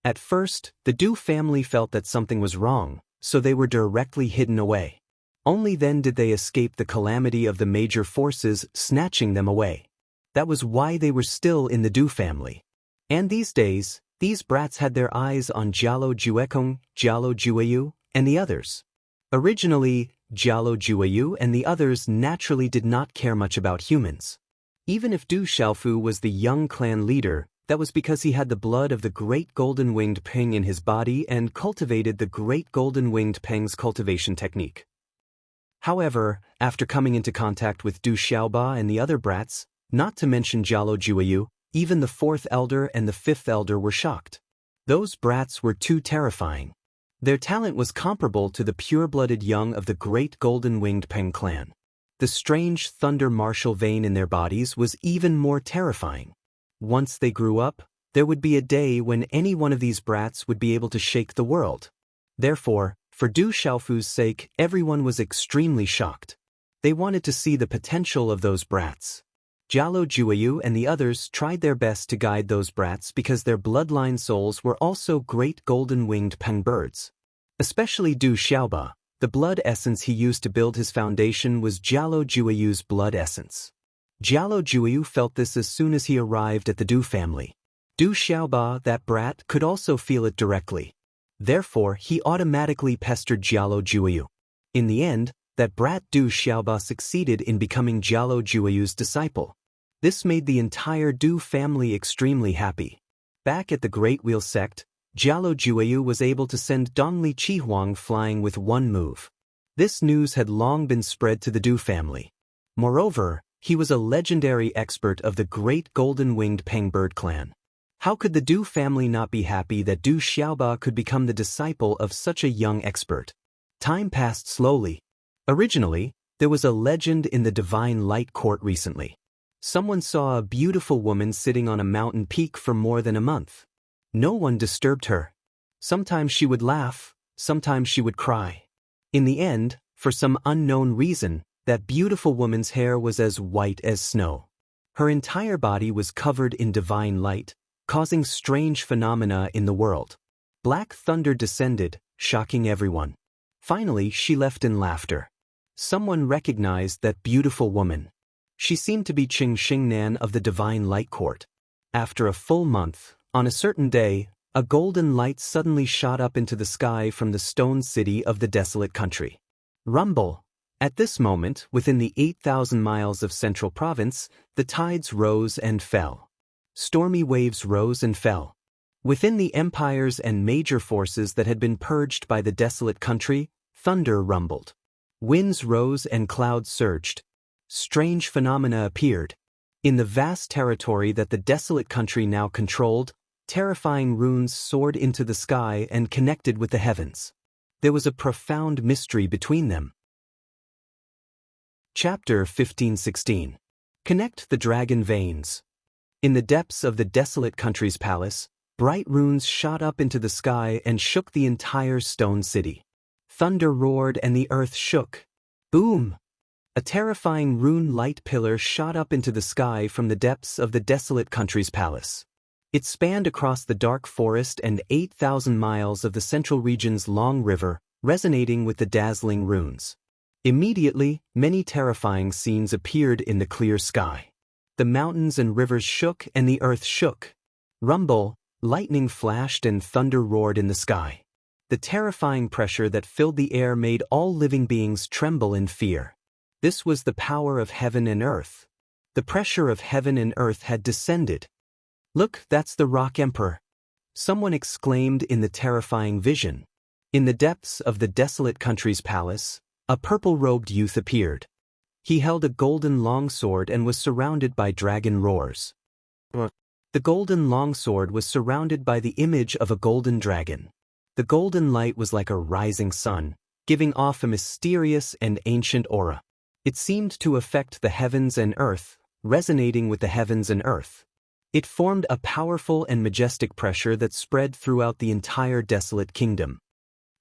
At first, the Du family felt that something was wrong, so they were directly hidden away. Only then did they escape the calamity of the major forces snatching them away. That was why they were still in the Du family. And these days, these brats had their eyes on Jialo Juekong, Jialo Jueyu, and the others. Originally, Jialo Jueyu and the others naturally did not care much about humans. Even if Du Xiaofu was the young clan leader, that was because he had the blood of the great golden-winged peng in his body and cultivated the great golden-winged peng's cultivation technique. However, after coming into contact with Du Xiaoba and the other brats, not to mention Jialo Jueyu, even the fourth elder and the fifth elder were shocked. Those brats were too terrifying. Their talent was comparable to the pure-blooded young of the great golden-winged Peng clan. The strange thunder martial vein in their bodies was even more terrifying. Once they grew up, there would be a day when any one of these brats would be able to shake the world. Therefore, for Du Xiaofu's sake, everyone was extremely shocked. They wanted to see the potential of those brats. Jialo Jueyu and the others tried their best to guide those brats because their bloodline souls were also great golden-winged peng birds. Especially Du Xiaoba, the blood essence he used to build his foundation was Jialo Jueyu's blood essence. Jialo Jueyu felt this as soon as he arrived at the Du family. Du Xiaoba, that brat, could also feel it directly. Therefore, he automatically pestered Jialo Jueyu. In the end, that brat Du Xiaoba succeeded in becoming Jialo Jueyu's disciple. This made the entire Du family extremely happy. Back at the Great Wheel sect, Jialo Jueyu was able to send Dongli Chihuang flying with one move. This news had long been spread to the Du family. Moreover, he was a legendary expert of the great golden-winged Peng bird clan. How could the Du family not be happy that Du Xiaoba could become the disciple of such a young expert? Time passed slowly. Originally, there was a legend in the Divine Light Court recently. Someone saw a beautiful woman sitting on a mountain peak for more than a month. No one disturbed her. Sometimes she would laugh, sometimes she would cry. In the end, for some unknown reason, that beautiful woman's hair was as white as snow. Her entire body was covered in divine light, causing strange phenomena in the world. Black thunder descended, shocking everyone. Finally, she left in laughter. Someone recognized that beautiful woman. She seemed to be Qing Xingnan of the Divine Light Court. After a full month, on a certain day, a golden light suddenly shot up into the sky from the stone city of the desolate country. Rumble. At this moment, within the 8,000 miles of central province, the tides rose and fell. Stormy waves rose and fell. Within the empires and major forces that had been purged by the desolate country, thunder rumbled. Winds rose and clouds surged. Strange phenomena appeared. In the vast territory that the desolate country now controlled, terrifying runes soared into the sky and connected with the heavens. There was a profound mystery between them. Chapter 1516. Connect the Dragon Veins. In the depths of the desolate country's palace, bright runes shot up into the sky and shook the entire stone city. Thunder roared and the earth shook. Boom! A terrifying rune light pillar shot up into the sky from the depths of the desolate country's palace. It spanned across the dark forest and 8,000 miles of the central region's long river, resonating with the dazzling runes. Immediately, many terrifying scenes appeared in the clear sky. The mountains and rivers shook and the earth shook. Rumble, lightning flashed and thunder roared in the sky. The terrifying pressure that filled the air made all living beings tremble in fear. This was the power of heaven and earth. The pressure of heaven and earth had descended. "Look, that's the Rock Emperor," someone exclaimed in the terrifying vision. In the depths of the desolate country's palace, a purple-robed youth appeared. He held a golden longsword and was surrounded by dragon roars. The golden longsword was surrounded by the image of a golden dragon. The golden light was like a rising sun, giving off a mysterious and ancient aura. It seemed to affect the heavens and earth, resonating with the heavens and earth. It formed a powerful and majestic pressure that spread throughout the entire desolate kingdom.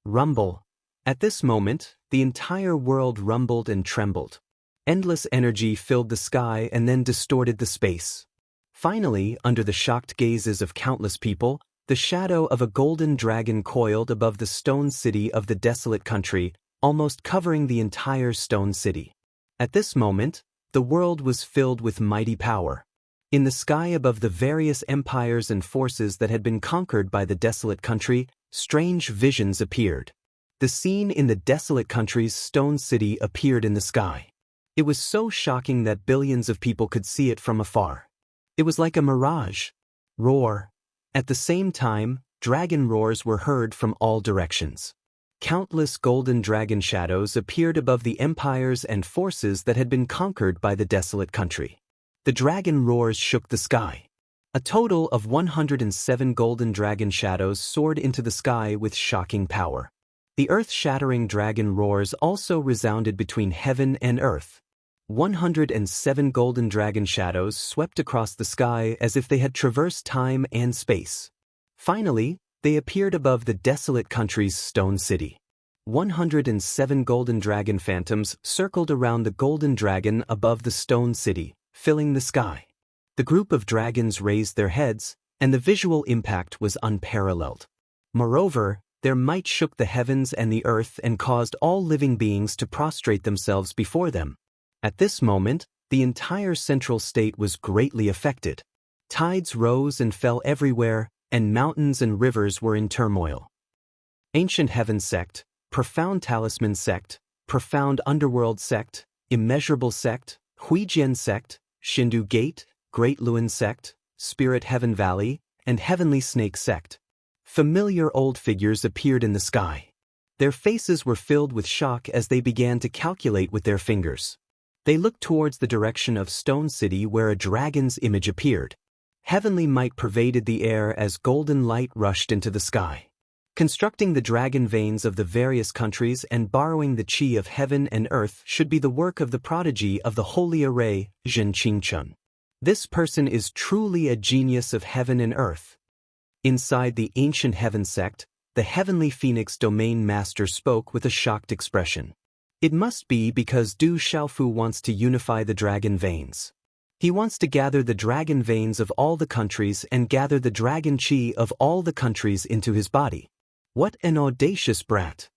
Rumble. At this moment, the entire world rumbled and trembled. Endless energy filled the sky and then distorted the space. Finally, under the shocked gazes of countless people, the shadow of a golden dragon coiled above the stone city of the desolate country, almost covering the entire stone city. At this moment, the world was filled with mighty power. In the sky above the various empires and forces that had been conquered by the desolate country, strange visions appeared. The scene in the desolate country's stone city appeared in the sky. It was so shocking that billions of people could see it from afar. It was like a mirage. Roar. At the same time, dragon roars were heard from all directions. Countless golden dragon shadows appeared above the empires and forces that had been conquered by the desolate country. The dragon roars shook the sky. A total of 107 golden dragon shadows soared into the sky with shocking power. The earth-shattering dragon roars also resounded between heaven and earth. 107 golden dragon shadows swept across the sky as if they had traversed time and space. Finally, they appeared above the desolate country's stone city. 107 golden dragon phantoms circled around the golden dragon above the stone city, filling the sky. The group of dragons raised their heads, and the visual impact was unparalleled. Moreover, their might shook the heavens and the earth and caused all living beings to prostrate themselves before them. At this moment, the entire central state was greatly affected. Tides rose and fell everywhere, and mountains and rivers were in turmoil. Ancient Heaven Sect, Profound Talisman Sect, Profound Underworld Sect, Immeasurable Sect, Huijian Sect, Shindu Gate, Great Luan Sect, Spirit Heaven Valley, and Heavenly Snake Sect. Familiar old figures appeared in the sky. Their faces were filled with shock as they began to calculate with their fingers. They looked towards the direction of Stone City where a dragon's image appeared. Heavenly might pervaded the air as golden light rushed into the sky. Constructing the dragon veins of the various countries and borrowing the chi of heaven and earth should be the work of the prodigy of the Holy Array, Zhen Qingchun. This person is truly a genius of heaven and earth. Inside the Ancient Heaven Sect, the Heavenly Phoenix Domain Master spoke with a shocked expression. It must be because Du Xiaofu wants to unify the dragon veins. He wants to gather the dragon veins of all the countries and gather the dragon chi of all the countries into his body. What an audacious brat!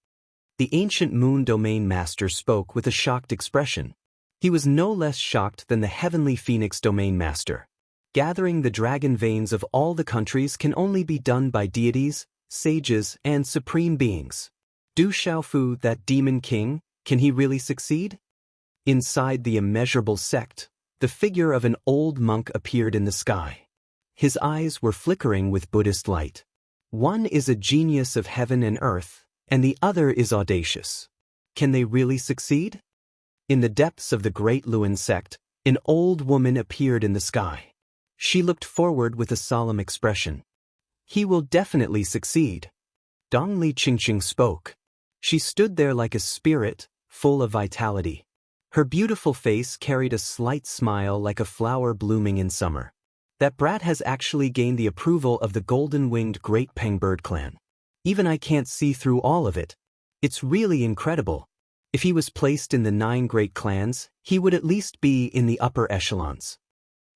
The Ancient Moon Domain Master spoke with a shocked expression. He was no less shocked than the Heavenly Phoenix Domain Master. Gathering the dragon veins of all the countries can only be done by deities, sages, and supreme beings. Du Xiaofu, that demon king, can he really succeed? Inside the Immeasurable Sect, the figure of an old monk appeared in the sky. His eyes were flickering with Buddhist light. One is a genius of heaven and earth, and the other is audacious. Can they really succeed? In the depths of the Great Luan Sect, an old woman appeared in the sky. She looked forward with a solemn expression. He will definitely succeed. Dongli Qingqing spoke. She stood there like a spirit, full of vitality. Her beautiful face carried a slight smile like a flower blooming in summer. That brat has actually gained the approval of the golden-winged Great Peng Bird clan. Even I can't see through all of it. It's really incredible. If he was placed in the 9 great clans, he would at least be in the upper echelons.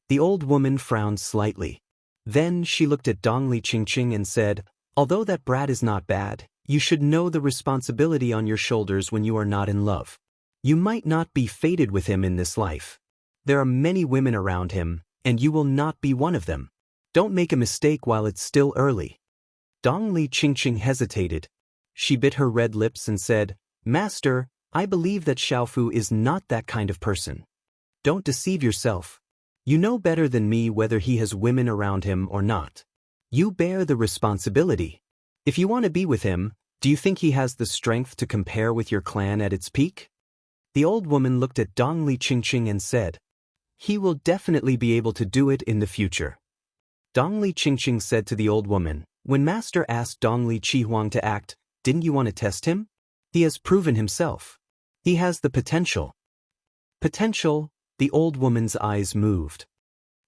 The old woman frowned slightly. Then she looked at Dongli Qingqing and said, although that brat is not bad, you should know the responsibility on your shoulders when you are not in love. You might not be fated with him in this life. There are many women around him, and you will not be one of them. Don't make a mistake while it's still early. Dongli Qingqing hesitated. She bit her red lips and said, Master, I believe that Xiaofu is not that kind of person. Don't deceive yourself. You know better than me whether he has women around him or not. You bear the responsibility. If you want to be with him, do you think he has the strength to compare with your clan at its peak? The old woman looked at Dongli Qingqing and said, he will definitely be able to do it in the future. Dongli Qingqing said to the old woman, when Master asked Dongli Qihuang to act, didn't you want to test him? He has proven himself. He has the potential. Potential? The old woman's eyes moved.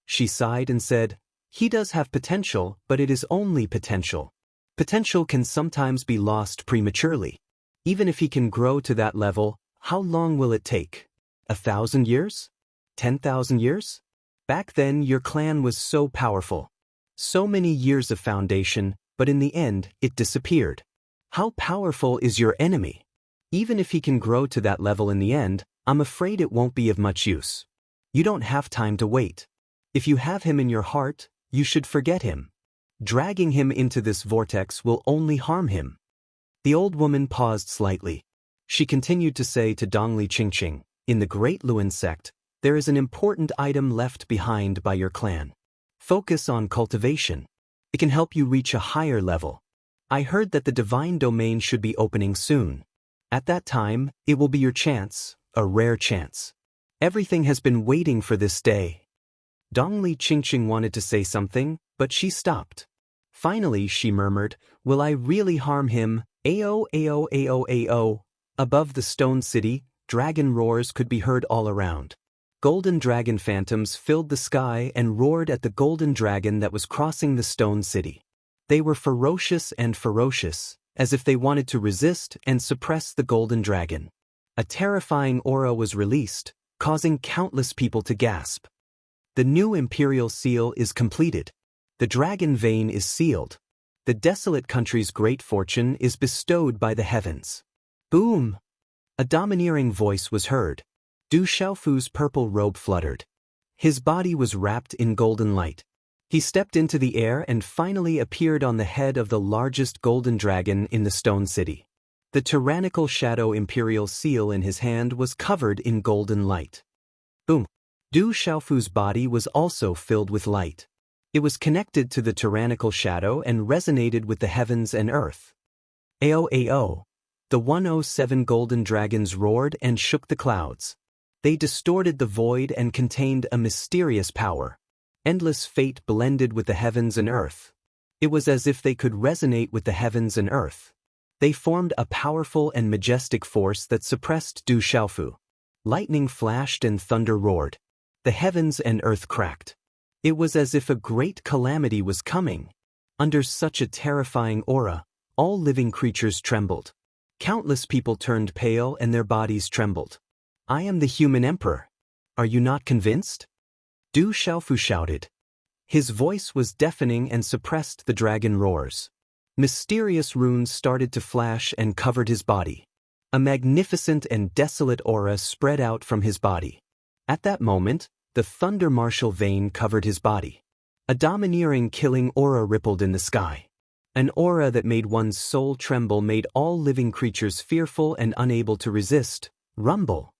She sighed and said, he does have potential, but it is only potential. Potential can sometimes be lost prematurely. Even if he can grow to that level, how long will it take? 1,000 years? 10,000 years? Back then your clan was so powerful. So many years of foundation, but in the end it disappeared. How powerful is your enemy? Even if he can grow to that level in the end, I'm afraid it won't be of much use. You don't have time to wait. If you have him in your heart, you should forget him. Dragging him into this vortex will only harm him. The old woman paused slightly. She continued to say to Dongli Qingqing, in the Great Luan sect, there is an important item left behind by your clan. Focus on cultivation. It can help you reach a higher level. I heard that the divine domain should be opening soon. At that time, it will be your chance, a rare chance. Everything has been waiting for this day. Dongli Qingqing wanted to say something, but she stopped. Finally, she murmured, will I really harm him? Ao, ao, ao, ao. Above the stone city, dragon roars could be heard all around. Golden dragon phantoms filled the sky and roared at the golden dragon that was crossing the stone city. They were ferocious, as if they wanted to resist and suppress the golden dragon. A terrifying aura was released, causing countless people to gasp. The new imperial seal is completed. The dragon vein is sealed. The desolate country's great fortune is bestowed by the heavens. Boom! A domineering voice was heard. Du Xiaofu's purple robe fluttered. His body was wrapped in golden light. He stepped into the air and finally appeared on the head of the largest golden dragon in the stone city. The tyrannical shadow imperial seal in his hand was covered in golden light. Boom! Du Xiaofu's body was also filled with light. It was connected to the tyrannical shadow and resonated with the heavens and earth. Ao, ao. The 107 golden dragons roared and shook the clouds. They distorted the void and contained a mysterious power. Endless fate blended with the heavens and earth. It was as if they could resonate with the heavens and earth. They formed a powerful and majestic force that suppressed Du Xiaofu. Lightning flashed and thunder roared. The heavens and earth cracked. It was as if a great calamity was coming. Under such a terrifying aura, all living creatures trembled. Countless people turned pale and their bodies trembled. I am the human emperor. Are you not convinced? Du Xiaofu shouted. His voice was deafening and suppressed the dragon roars. Mysterious runes started to flash and covered his body. A magnificent and desolate aura spread out from his body. At that moment, the thunder martial vein covered his body. A domineering killing aura rippled in the sky. An aura that made one's soul tremble, made all living creatures fearful and unable to resist, rumble.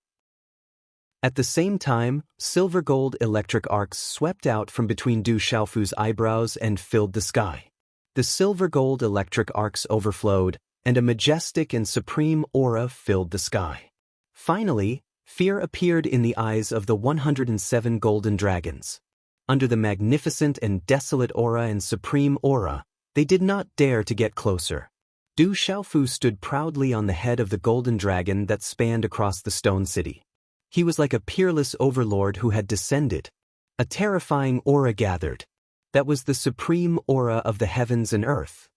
At the same time, silver-gold electric arcs swept out from between Du Xiaofu's eyebrows and filled the sky. The silver-gold electric arcs overflowed, and a majestic and supreme aura filled the sky. Finally, fear appeared in the eyes of the 107 golden dragons. Under the magnificent and desolate aura and supreme aura, They did not dare to get closer. Du Xiaofu stood proudly on the head of the golden dragon that spanned across the stone city. He was like a peerless overlord who had descended. A terrifying aura gathered. That was the supreme aura of the heavens and earth.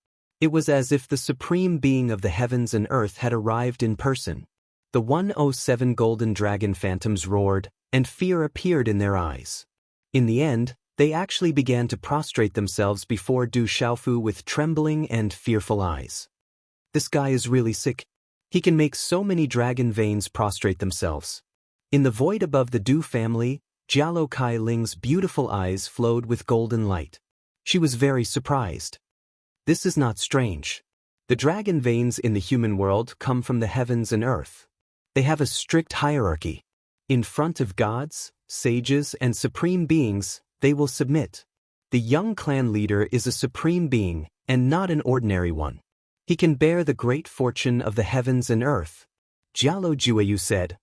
It was as if the supreme being of the heavens and earth had arrived in person. The 107 golden dragon phantoms roared, and fear appeared in their eyes. In the end, they actually began to prostrate themselves before Du Xiaofu with trembling and fearful eyes. This guy is really sick. He can make so many dragon veins prostrate themselves. In the void above the Du family, Jialo Kai Ling's beautiful eyes flowed with golden light. She was very surprised. This is not strange. The dragon veins in the human world come from the heavens and earth. They have a strict hierarchy. In front of gods, sages, and supreme beings, they will submit. The young clan leader is a supreme being, and not an ordinary one. He can bear the great fortune of the heavens and earth. Jialo Jueyu said,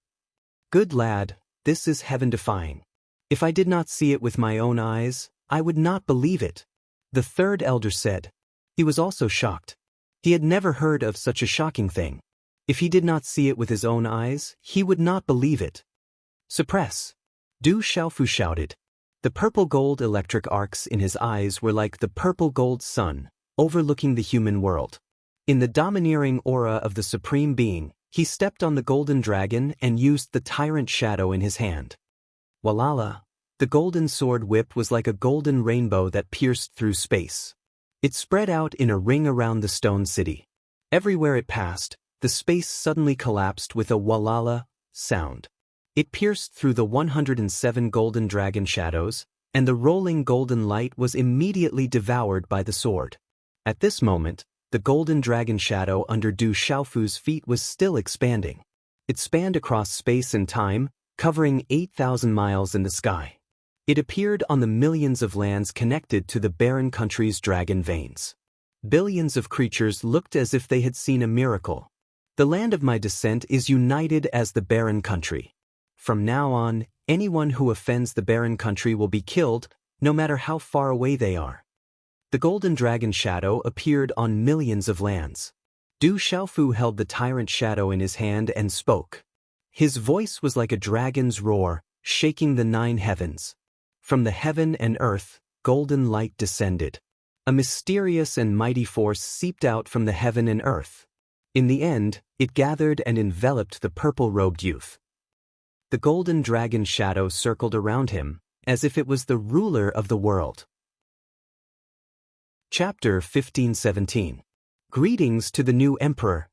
"Good lad, this is heaven-defying. If I did not see it with my own eyes, I would not believe it." The third elder said. He was also shocked. He had never heard of such a shocking thing. If he did not see it with his own eyes, he would not believe it. "Suppress!" Du Xiaofu shouted. The purple-gold electric arcs in his eyes were like the purple-gold sun, overlooking the human world. In the domineering aura of the Supreme Being, he stepped on the golden dragon and used the tyrant shadow in his hand. Walala! The golden sword whip was like a golden rainbow that pierced through space. It spread out in a ring around the stone city. Everywhere it passed, the space suddenly collapsed with a walala sound. It pierced through the 107 golden dragon shadows, and the rolling golden light was immediately devoured by the sword. At this moment, the golden dragon shadow under Du Xiaofu's feet was still expanding. It spanned across space and time, covering 8,000 miles in the sky. It appeared on the millions of lands connected to the barren country's dragon veins. Billions of creatures looked as if they had seen a miracle. The land of my descent is united as the barren country. From now on, anyone who offends the barren country will be killed, no matter how far away they are. The golden dragon shadow appeared on millions of lands. Du Xiaofu held the tyrant shadow in his hand and spoke. His voice was like a dragon's roar, shaking the 9 heavens. From the heaven and earth, golden light descended. A mysterious and mighty force seeped out from the heaven and earth. In the end, it gathered and enveloped the purple-robed youth. The golden dragon shadow circled around him, as if it was the ruler of the world. Chapter 15-17. Greetings to the new emperor.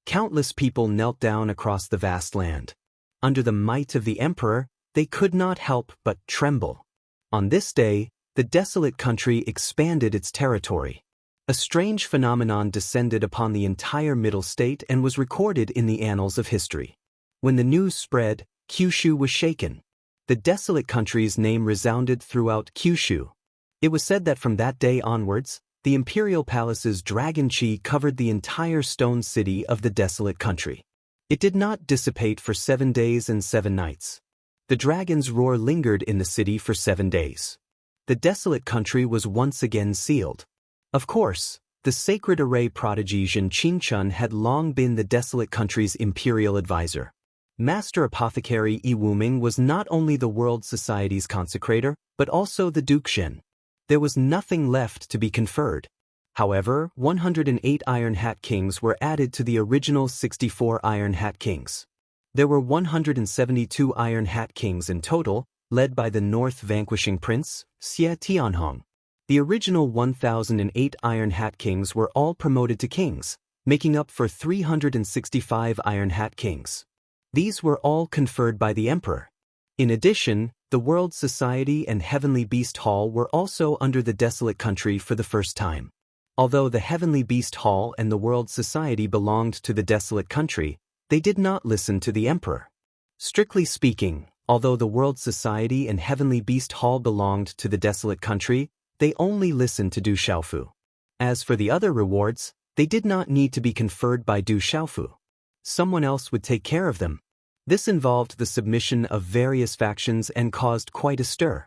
Countless people knelt down across the vast land. Under the might of the emperor, they could not help but tremble. On this day, the desolate country expanded its territory. A strange phenomenon descended upon the entire Middle State and was recorded in the annals of history. When the news spread, Kyushu was shaken. The desolate country's name resounded throughout Kyushu. It was said that from that day onwards, the imperial palace's dragon chi covered the entire stone city of the desolate country. It did not dissipate for 7 days and 7 nights. The dragon's roar lingered in the city for 7 days. The desolate country was once again sealed. Of course, the sacred array prodigy Zhen Qingchun had long been the desolate country's imperial advisor. Master Apothecary Yi Wuming was not only the World Society's consecrator, but also the Duke Shen. There was nothing left to be conferred. However, 108 Iron Hat Kings were added to the original 64 Iron Hat Kings. There were 172 Iron Hat Kings in total, led by the North Vanquishing Prince, Xie Tianhong. The original 1008 Iron Hat Kings were all promoted to kings, making up for 365 Iron Hat Kings. These were all conferred by the emperor. In addition, the World Society and Heavenly Beast Hall were also under the desolate country for the first time. Although the Heavenly Beast Hall and the World Society belonged to the desolate country, they did not listen to the emperor. Strictly speaking, although the World Society and Heavenly Beast Hall belonged to the desolate country, they only listened to Du Xiaofu. As for the other rewards, they did not need to be conferred by Du Xiaofu. Someone else would take care of them. This involved the submission of various factions and caused quite a stir.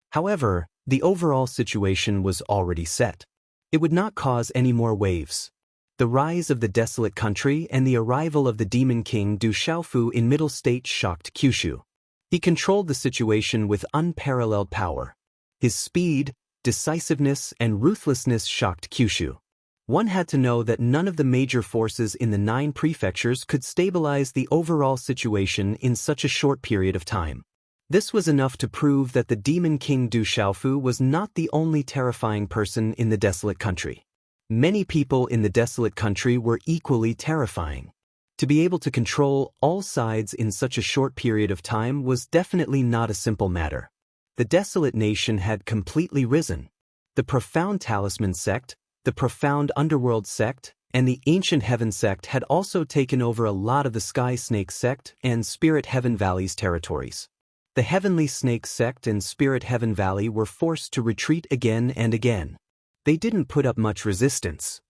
However, the overall situation was already set. It would not cause any more waves. The rise of the desolate country and the arrival of the demon king Du Xiaofu in Middle State shocked Kyushu. He controlled the situation with unparalleled power. His speed, decisiveness, and ruthlessness shocked Kyushu. One had to know that none of the major forces in the 9 prefectures could stabilize the overall situation in such a short period of time. This was enough to prove that the demon king Du Xiaofu was not the only terrifying person in the desolate country. Many people in the desolate country were equally terrifying. To be able to control all sides in such a short period of time was definitely not a simple matter. The desolate nation had completely risen. The profound talisman sect, the profound underworld sect, and the ancient heaven sect had also taken over a lot of the sky snake sect and spirit heaven valley's territories. The heavenly snake sect and spirit heaven valley were forced to retreat again and again. They didn't put up much resistance.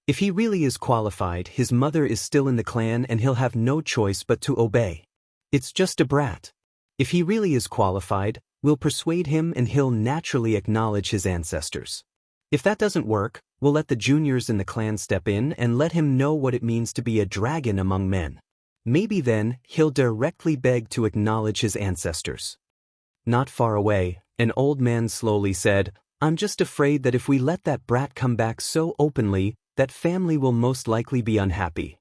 If he really is qualified, his mother is still in the clan and he'll have no choice but to obey. It's just a brat. If he really is qualified, we'll persuade him and he'll naturally acknowledge his ancestors. If that doesn't work, we'll let the juniors in the clan step in and let him know what it means to be a dragon among men. Maybe then, he'll directly beg to acknowledge his ancestors. Not far away, an old man slowly said, "I'm just afraid that if we let that brat come back so openly, that family will most likely be unhappy.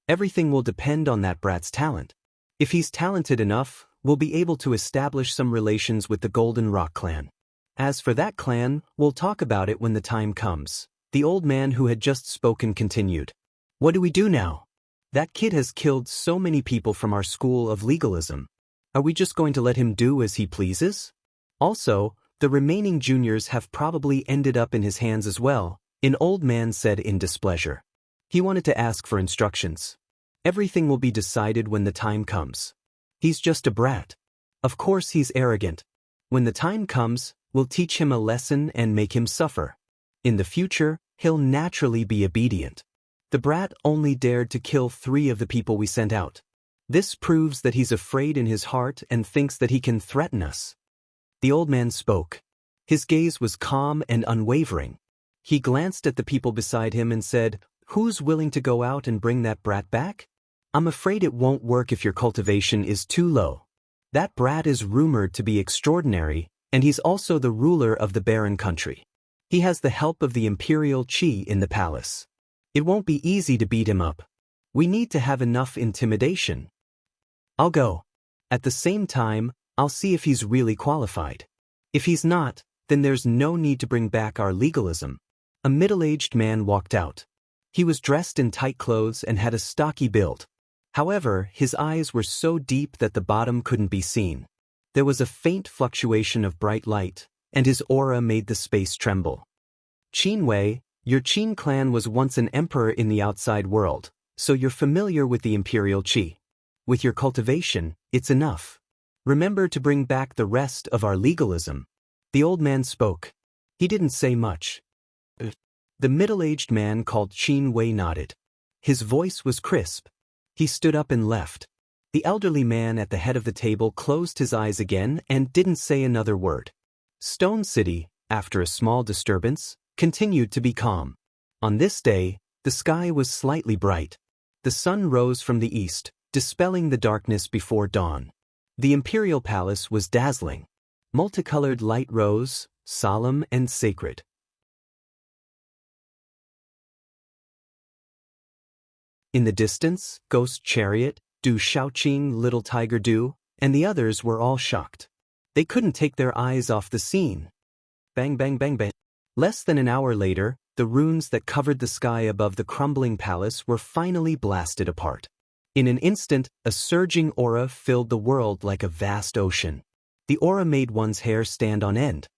Everything will depend on that brat's talent. If he's talented enough, we'll be able to establish some relations with the Golden Rock clan. As for that clan, we'll talk about it when the time comes." The old man who had just spoken continued. "What do we do now? That kid has killed so many people from our school of legalism. Are we just going to let him do as he pleases? Also, the remaining juniors have probably ended up in his hands as well," an old man said in displeasure. He wanted to ask for instructions. Everything will be decided when the time comes. He's just a brat. Of course he's arrogant. When the time comes, we'll teach him a lesson and make him suffer. In the future, he'll naturally be obedient. The brat only dared to kill 3 of the people we sent out. This proves that he's afraid in his heart and thinks that he can threaten us." The old man spoke. His gaze was calm and unwavering. He glanced at the people beside him and said, "Who's willing to go out and bring that brat back? I'm afraid it won't work if your cultivation is too low. That brat is rumored to be extraordinary, and he's also the ruler of the barren country. He has the help of the imperial chi in the palace. It won't be easy to beat him up. We need to have enough intimidation. I'll go. At the same time, I'll see if he's really qualified. If he's not, then there's no need to bring back our legalism." A middle-aged man walked out. He was dressed in tight clothes and had a stocky build. However, his eyes were so deep that the bottom couldn't be seen. There was a faint fluctuation of bright light, and his aura made the space tremble. "Qin Wei, your Qin clan was once an emperor in the outside world, so you're familiar with the imperial qi. With your cultivation, it's enough. Remember to bring back the rest of our legalism." The old man spoke. He didn't say much. The middle-aged man called Qin Wei nodded. His voice was crisp. He stood up and left. The elderly man at the head of the table closed his eyes again and didn't say another word. Stone City, after a small disturbance, continued to be calm. On this day, the sky was slightly bright. The sun rose from the east, dispelling the darkness before dawn. The imperial palace was dazzling. Multicolored light rose, solemn and sacred. In the distance, Ghost Chariot, Du Shaoqing, Little Tiger Du, and the others were all shocked. They couldn't take their eyes off the scene. Bang bang bang bang. Less than an hour later, the runes that covered the sky above the crumbling palace were finally blasted apart. In an instant, a surging aura filled the world like a vast ocean. The aura made one's hair stand on end.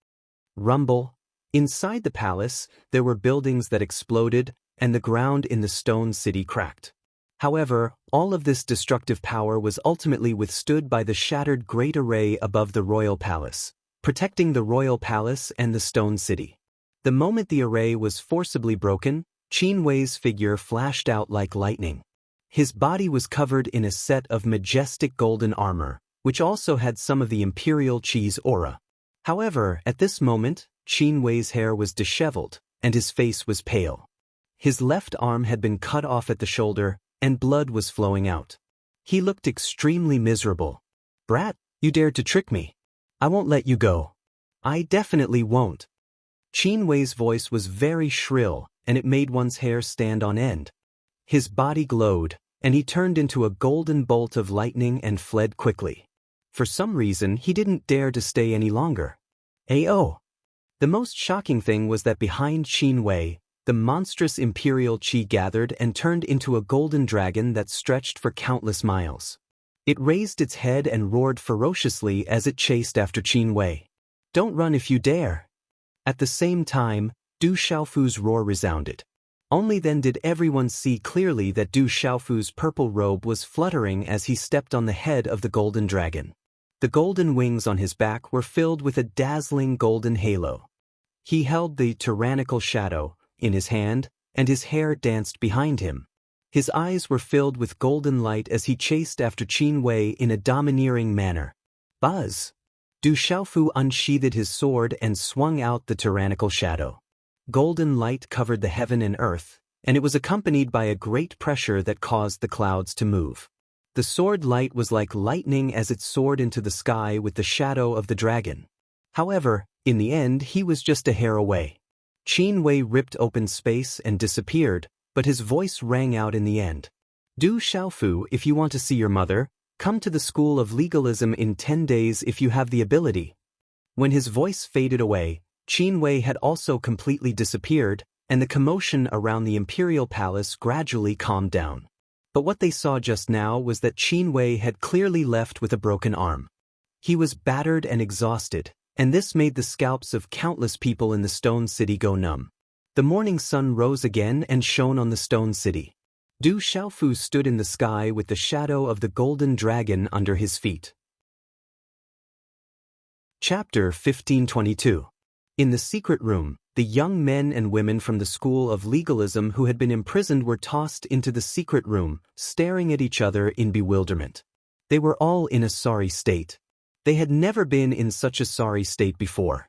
Rumble. Inside the palace, there were buildings that exploded, and the ground in the stone city cracked. However, all of this destructive power was ultimately withstood by the shattered great array above the royal palace, protecting the royal palace and the stone city. The moment the array was forcibly broken, Qin Wei's figure flashed out like lightning. His body was covered in a set of majestic golden armor, which also had some of the imperial cheese aura. However, at this moment, Qin Wei's hair was disheveled, and his face was pale. His left arm had been cut off at the shoulder, and blood was flowing out. He looked extremely miserable. "Brat, you dared to trick me. I won't let you go." "I definitely won't." Qin Wei's voice was very shrill, and it made one's hair stand on end. His body glowed, and he turned into a golden bolt of lightning and fled quickly. For some reason, he didn't dare to stay any longer. Ayo! The most shocking thing was that behind Qin Wei, the monstrous imperial qi gathered and turned into a golden dragon that stretched for countless miles. It raised its head and roared ferociously as it chased after Qin Wei. "Don't run if you dare!" At the same time, Du Xiaofu's roar resounded. Only then did everyone see clearly that Du Xiaofu's purple robe was fluttering as he stepped on the head of the golden dragon. The golden wings on his back were filled with a dazzling golden halo. He held the tyrannical shadow in his hand, and his hair danced behind him. His eyes were filled with golden light as he chased after Qin Wei in a domineering manner. Buzz! Du Xiaofu unsheathed his sword and swung out the tyrannical shadow. Golden light covered the heaven and earth, and it was accompanied by a great pressure that caused the clouds to move. The sword light was like lightning as it soared into the sky with the shadow of the dragon. However, in the end he was just a hair away. Qin Wei ripped open space and disappeared, but his voice rang out in the end. "Du Xiaofu, if you want to see your mother, come to the School of Legalism in 10 days if you have the ability." When his voice faded away, Qin Wei had also completely disappeared, and the commotion around the imperial palace gradually calmed down. But what they saw just now was that Qin Wei had clearly left with a broken arm. He was battered and exhausted, and this made the scalps of countless people in the Stone City go numb. The morning sun rose again and shone on the Stone City. Du Xiaofu stood in the sky with the shadow of the golden dragon under his feet. Chapter 1522. In the secret room, the young men and women from the School of Legalism who had been imprisoned were tossed into the secret room, staring at each other in bewilderment. They were all in a sorry state. They had never been in such a sorry state before.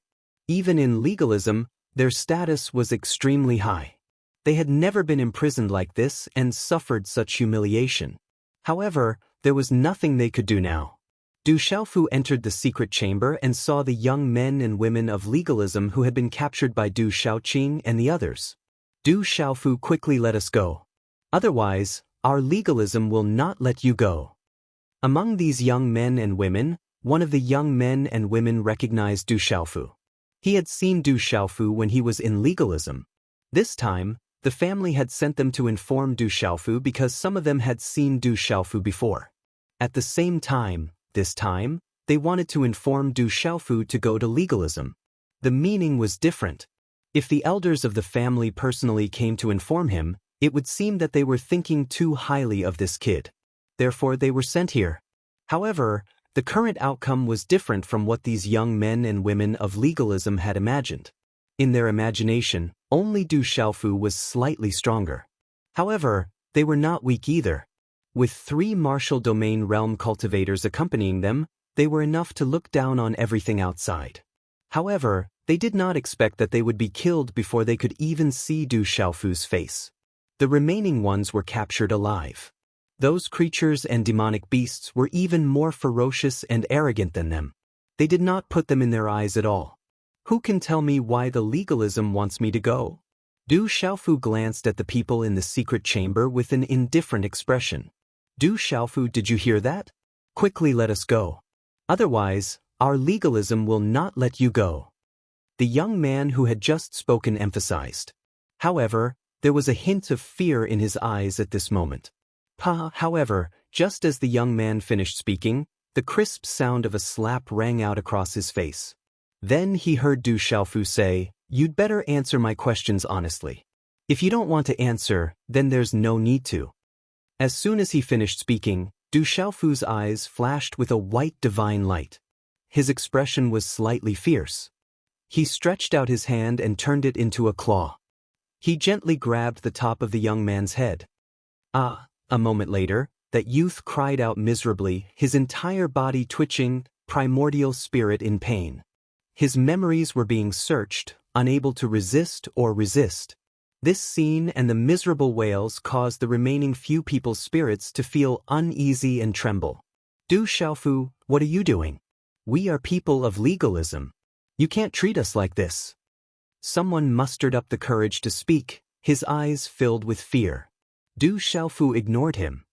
Even in legalism, their status was extremely high. They had never been imprisoned like this and suffered such humiliation. However, there was nothing they could do now. Du Xiaofu entered the secret chamber and saw the young men and women of legalism who had been captured by Du Xiaoqing and the others. Du Xiaofu, quickly let us go. Otherwise, our legalism will not let you go. Among these young men and women, one of the young men and women recognized Du Xiaofu. He had seen Du Xiaofu when he was in legalism. This time, the family had sent them to inform Du Xiaofu because some of them had seen Du Xiaofu before. At the same time, this time, they wanted to inform Du Xiaofu to go to legalism. The meaning was different. If the elders of the family personally came to inform him, it would seem that they were thinking too highly of this kid. Therefore, they were sent here. However, the current outcome was different from what these young men and women of legalism had imagined. In their imagination, only Du Xiaofu was slightly stronger. However, they were not weak either. With 3 martial domain realm cultivators accompanying them, they were enough to look down on everything outside. However, they did not expect that they would be killed before they could even see Du Xiaofu's face. The remaining ones were captured alive. Those creatures and demonic beasts were even more ferocious and arrogant than them. They did not put them in their eyes at all. Who can tell me why the legalism wants me to go? Du Xiaofu glanced at the people in the secret chamber with an indifferent expression. Du Xiaofu, did you hear that? Quickly let us go. Otherwise, our legalism will not let you go. The young man who had just spoken emphasized. However, there was a hint of fear in his eyes at this moment. However, just as the young man finished speaking, the crisp sound of a slap rang out across his face. Then he heard Du Xiaofu say, "You'd better answer my questions honestly. If you don't want to answer, then there's no need to." As soon as he finished speaking, Du Xiaofu's eyes flashed with a white divine light. His expression was slightly fierce. He stretched out his hand and turned it into a claw. He gently grabbed the top of the young man's head. A moment later, That youth cried out miserably, his entire body twitching, primordial spirit in pain. His memories were being searched, unable to resist or resist. This scene and the miserable wails caused the remaining few people's spirits to feel uneasy and tremble. Du Xiaofu, what are you doing? We are people of legalism. You can't treat us like this. Someone mustered up the courage to speak, his eyes filled with fear. Du Xiaofu ignored him.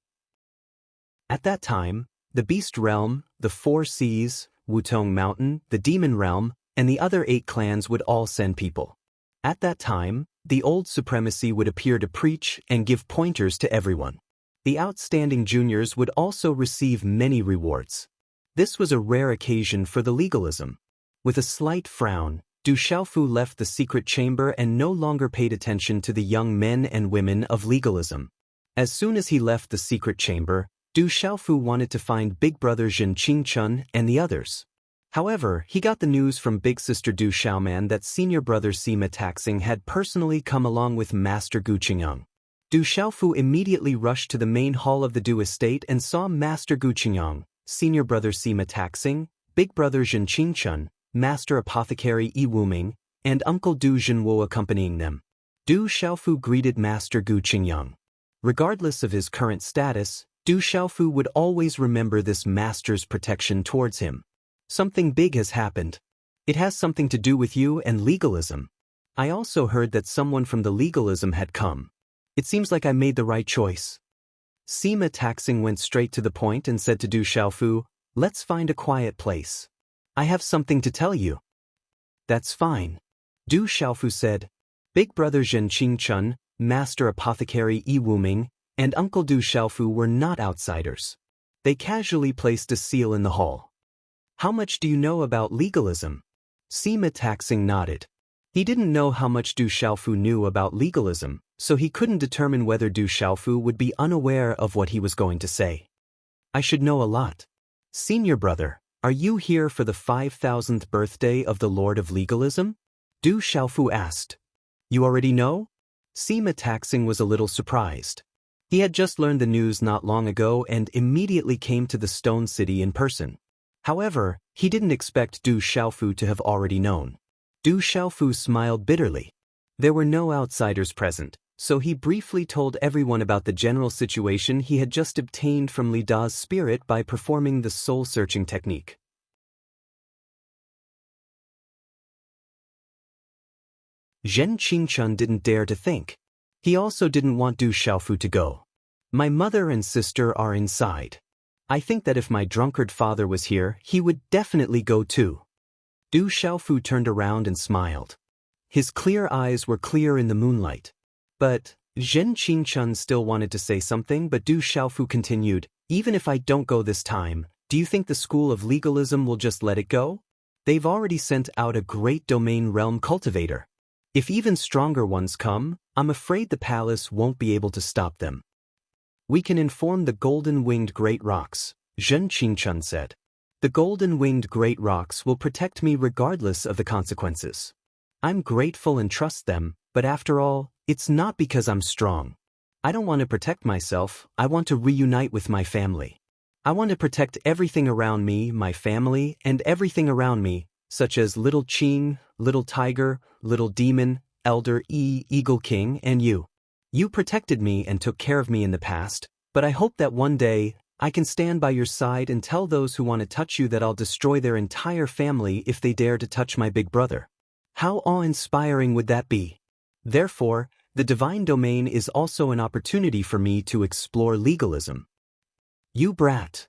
At that time, the Beast Realm, the Four Seas, Wutong Mountain, the Demon Realm, and the other 8 clans would all send people. At that time, the old supremacy would appear to preach and give pointers to everyone. The outstanding juniors would also receive many rewards. This was a rare occasion for the legalism. With a slight frown, Du Xiaofu left the secret chamber and no longer paid attention to the young men and women of legalism. As soon as he left the secret chamber, Du Xiaofu wanted to find Big Brother Zhen Qingchun and the others. However, he got the news from Big Sister Du Xiaoman that Senior Brother Sima Taxing had personally come along with Master Gu Qingyang. Du Xiaofu immediately rushed to the main hall of the Du estate and saw Master Gu Qingyang, Senior Brother Sima Taxing, Big Brother Zhen Qingchun, Master Apothecary Yi Wuming, and Uncle Du Zhenwo accompanying them. Du Xiaofu greeted Master Gu Qingyang. Regardless of his current status, Du Xiaofu would always remember this master's protection towards him. Something big has happened. It has something to do with you and legalism. I also heard that someone from the legalism had come. It seems like I made the right choice. Sima Taxing went straight to the point and said to Du Xiaofu, "Let's find a quiet place. I have something to tell you." "That's fine." Du Xiaofu said. Big Brother Zhen Qingchun, Master Apothecary Yi Wuming, and Uncle Du Xiaofu were not outsiders. They casually placed a seal in the hall. "How much do you know about legalism?" Sima Taxing nodded. He didn't know how much Du Xiaofu knew about legalism, so he couldn't determine whether Du Xiaofu would be unaware of what he was going to say. "I should know a lot." "Senior brother, are you here for the 5,000th birthday of the Lord of Legalism?" Du Xiaofu asked. "You already know?" Sima Taxing was a little surprised. He had just learned the news not long ago and immediately came to the Stone City in person. However, he didn't expect Du Xiaofu to have already known. Du Xiaofu smiled bitterly. There were no outsiders present, so he briefly told everyone about the general situation he had just obtained from Li Da's spirit by performing the soul-searching technique. Zhen Qingchun didn't dare to think. He also didn't want Du Xiaofu to go. "My mother and sister are inside. I think that if my drunkard father was here, he would definitely go too." Du Xiaofu turned around and smiled. His clear eyes were clear in the moonlight. But Zhen Qingchun still wanted to say something, but Du Xiaofu continued, "Even if I don't go this time, do you think the school of legalism will just let it go? They've already sent out a great domain realm cultivator. If even stronger ones come, I'm afraid the palace won't be able to stop them." "We can inform the golden-winged great rocks," Zhen Qingchun said. "The golden-winged great rocks will protect me regardless of the consequences. I'm grateful and trust them, but after all, it's not because I'm strong. I don't want to protect myself, I want to reunite with my family. I want to protect everything around me, my family, and everything around me, such as Little Qing, Little Tiger, Little Demon, Elder Eagle King, and you. You protected me and took care of me in the past, but I hope that one day, I can stand by your side and tell those who want to touch you that I'll destroy their entire family if they dare to touch my big brother. How awe-inspiring would that be? Therefore, the divine domain is also an opportunity for me to explore legalism." "You brat."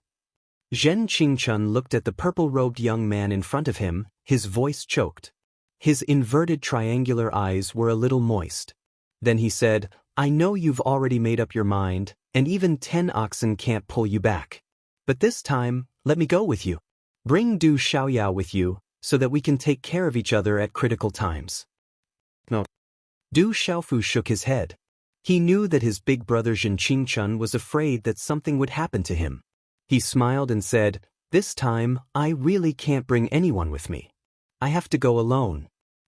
Zhen Qingchun looked at the purple-robed young man in front of him, his voice choked. His inverted triangular eyes were a little moist. Then he said, "I know you've already made up your mind, and even 10 oxen can't pull you back. But this time, let me go with you. Bring Du Xiaoyao with you, so that we can take care of each other at critical times." "No." Du Xiaofu shook his head. He knew that his big brother Zhen Qingchun was afraid that something would happen to him. He smiled and said, "This time, I really can't bring anyone with me. I have to go alone.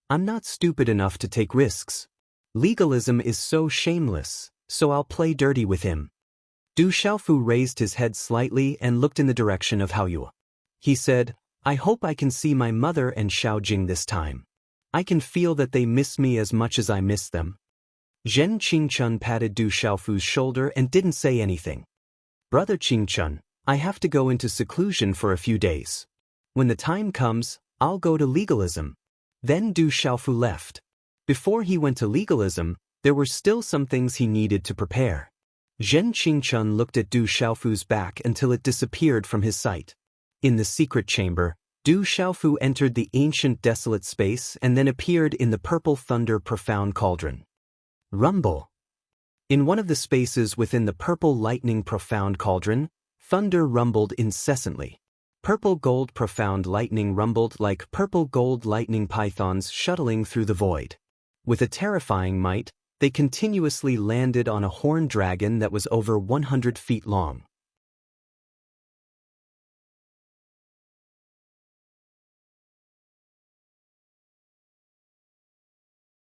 I'm not stupid enough to take risks. Legalism is so shameless, so I'll play dirty with him." Du Xiaofu raised his head slightly and looked in the direction of Haoyue. He said, I hope I can see my mother and Xiaojing this time. I can feel that they miss me as much as I miss them. Zhen Qingchun patted Du Xiaofu's shoulder and didn't say anything. Brother Qingchun, I have to go into seclusion for a few days. When the time comes, I'll go to legalism. Then Du Xiaofu left. Before he went to legalism, there were still some things he needed to prepare. Zhen Qingchun looked at Du Xiaofu's back until it disappeared from his sight. In the secret chamber, Du Xiaofu entered the ancient desolate space and then appeared in the purple thunder profound cauldron. Rumble. In one of the spaces within the purple lightning profound cauldron, thunder rumbled incessantly. Purple gold profound lightning rumbled like purple gold lightning pythons shuttling through the void. With a terrifying might, they continuously landed on a horned dragon that was over 100 feet long.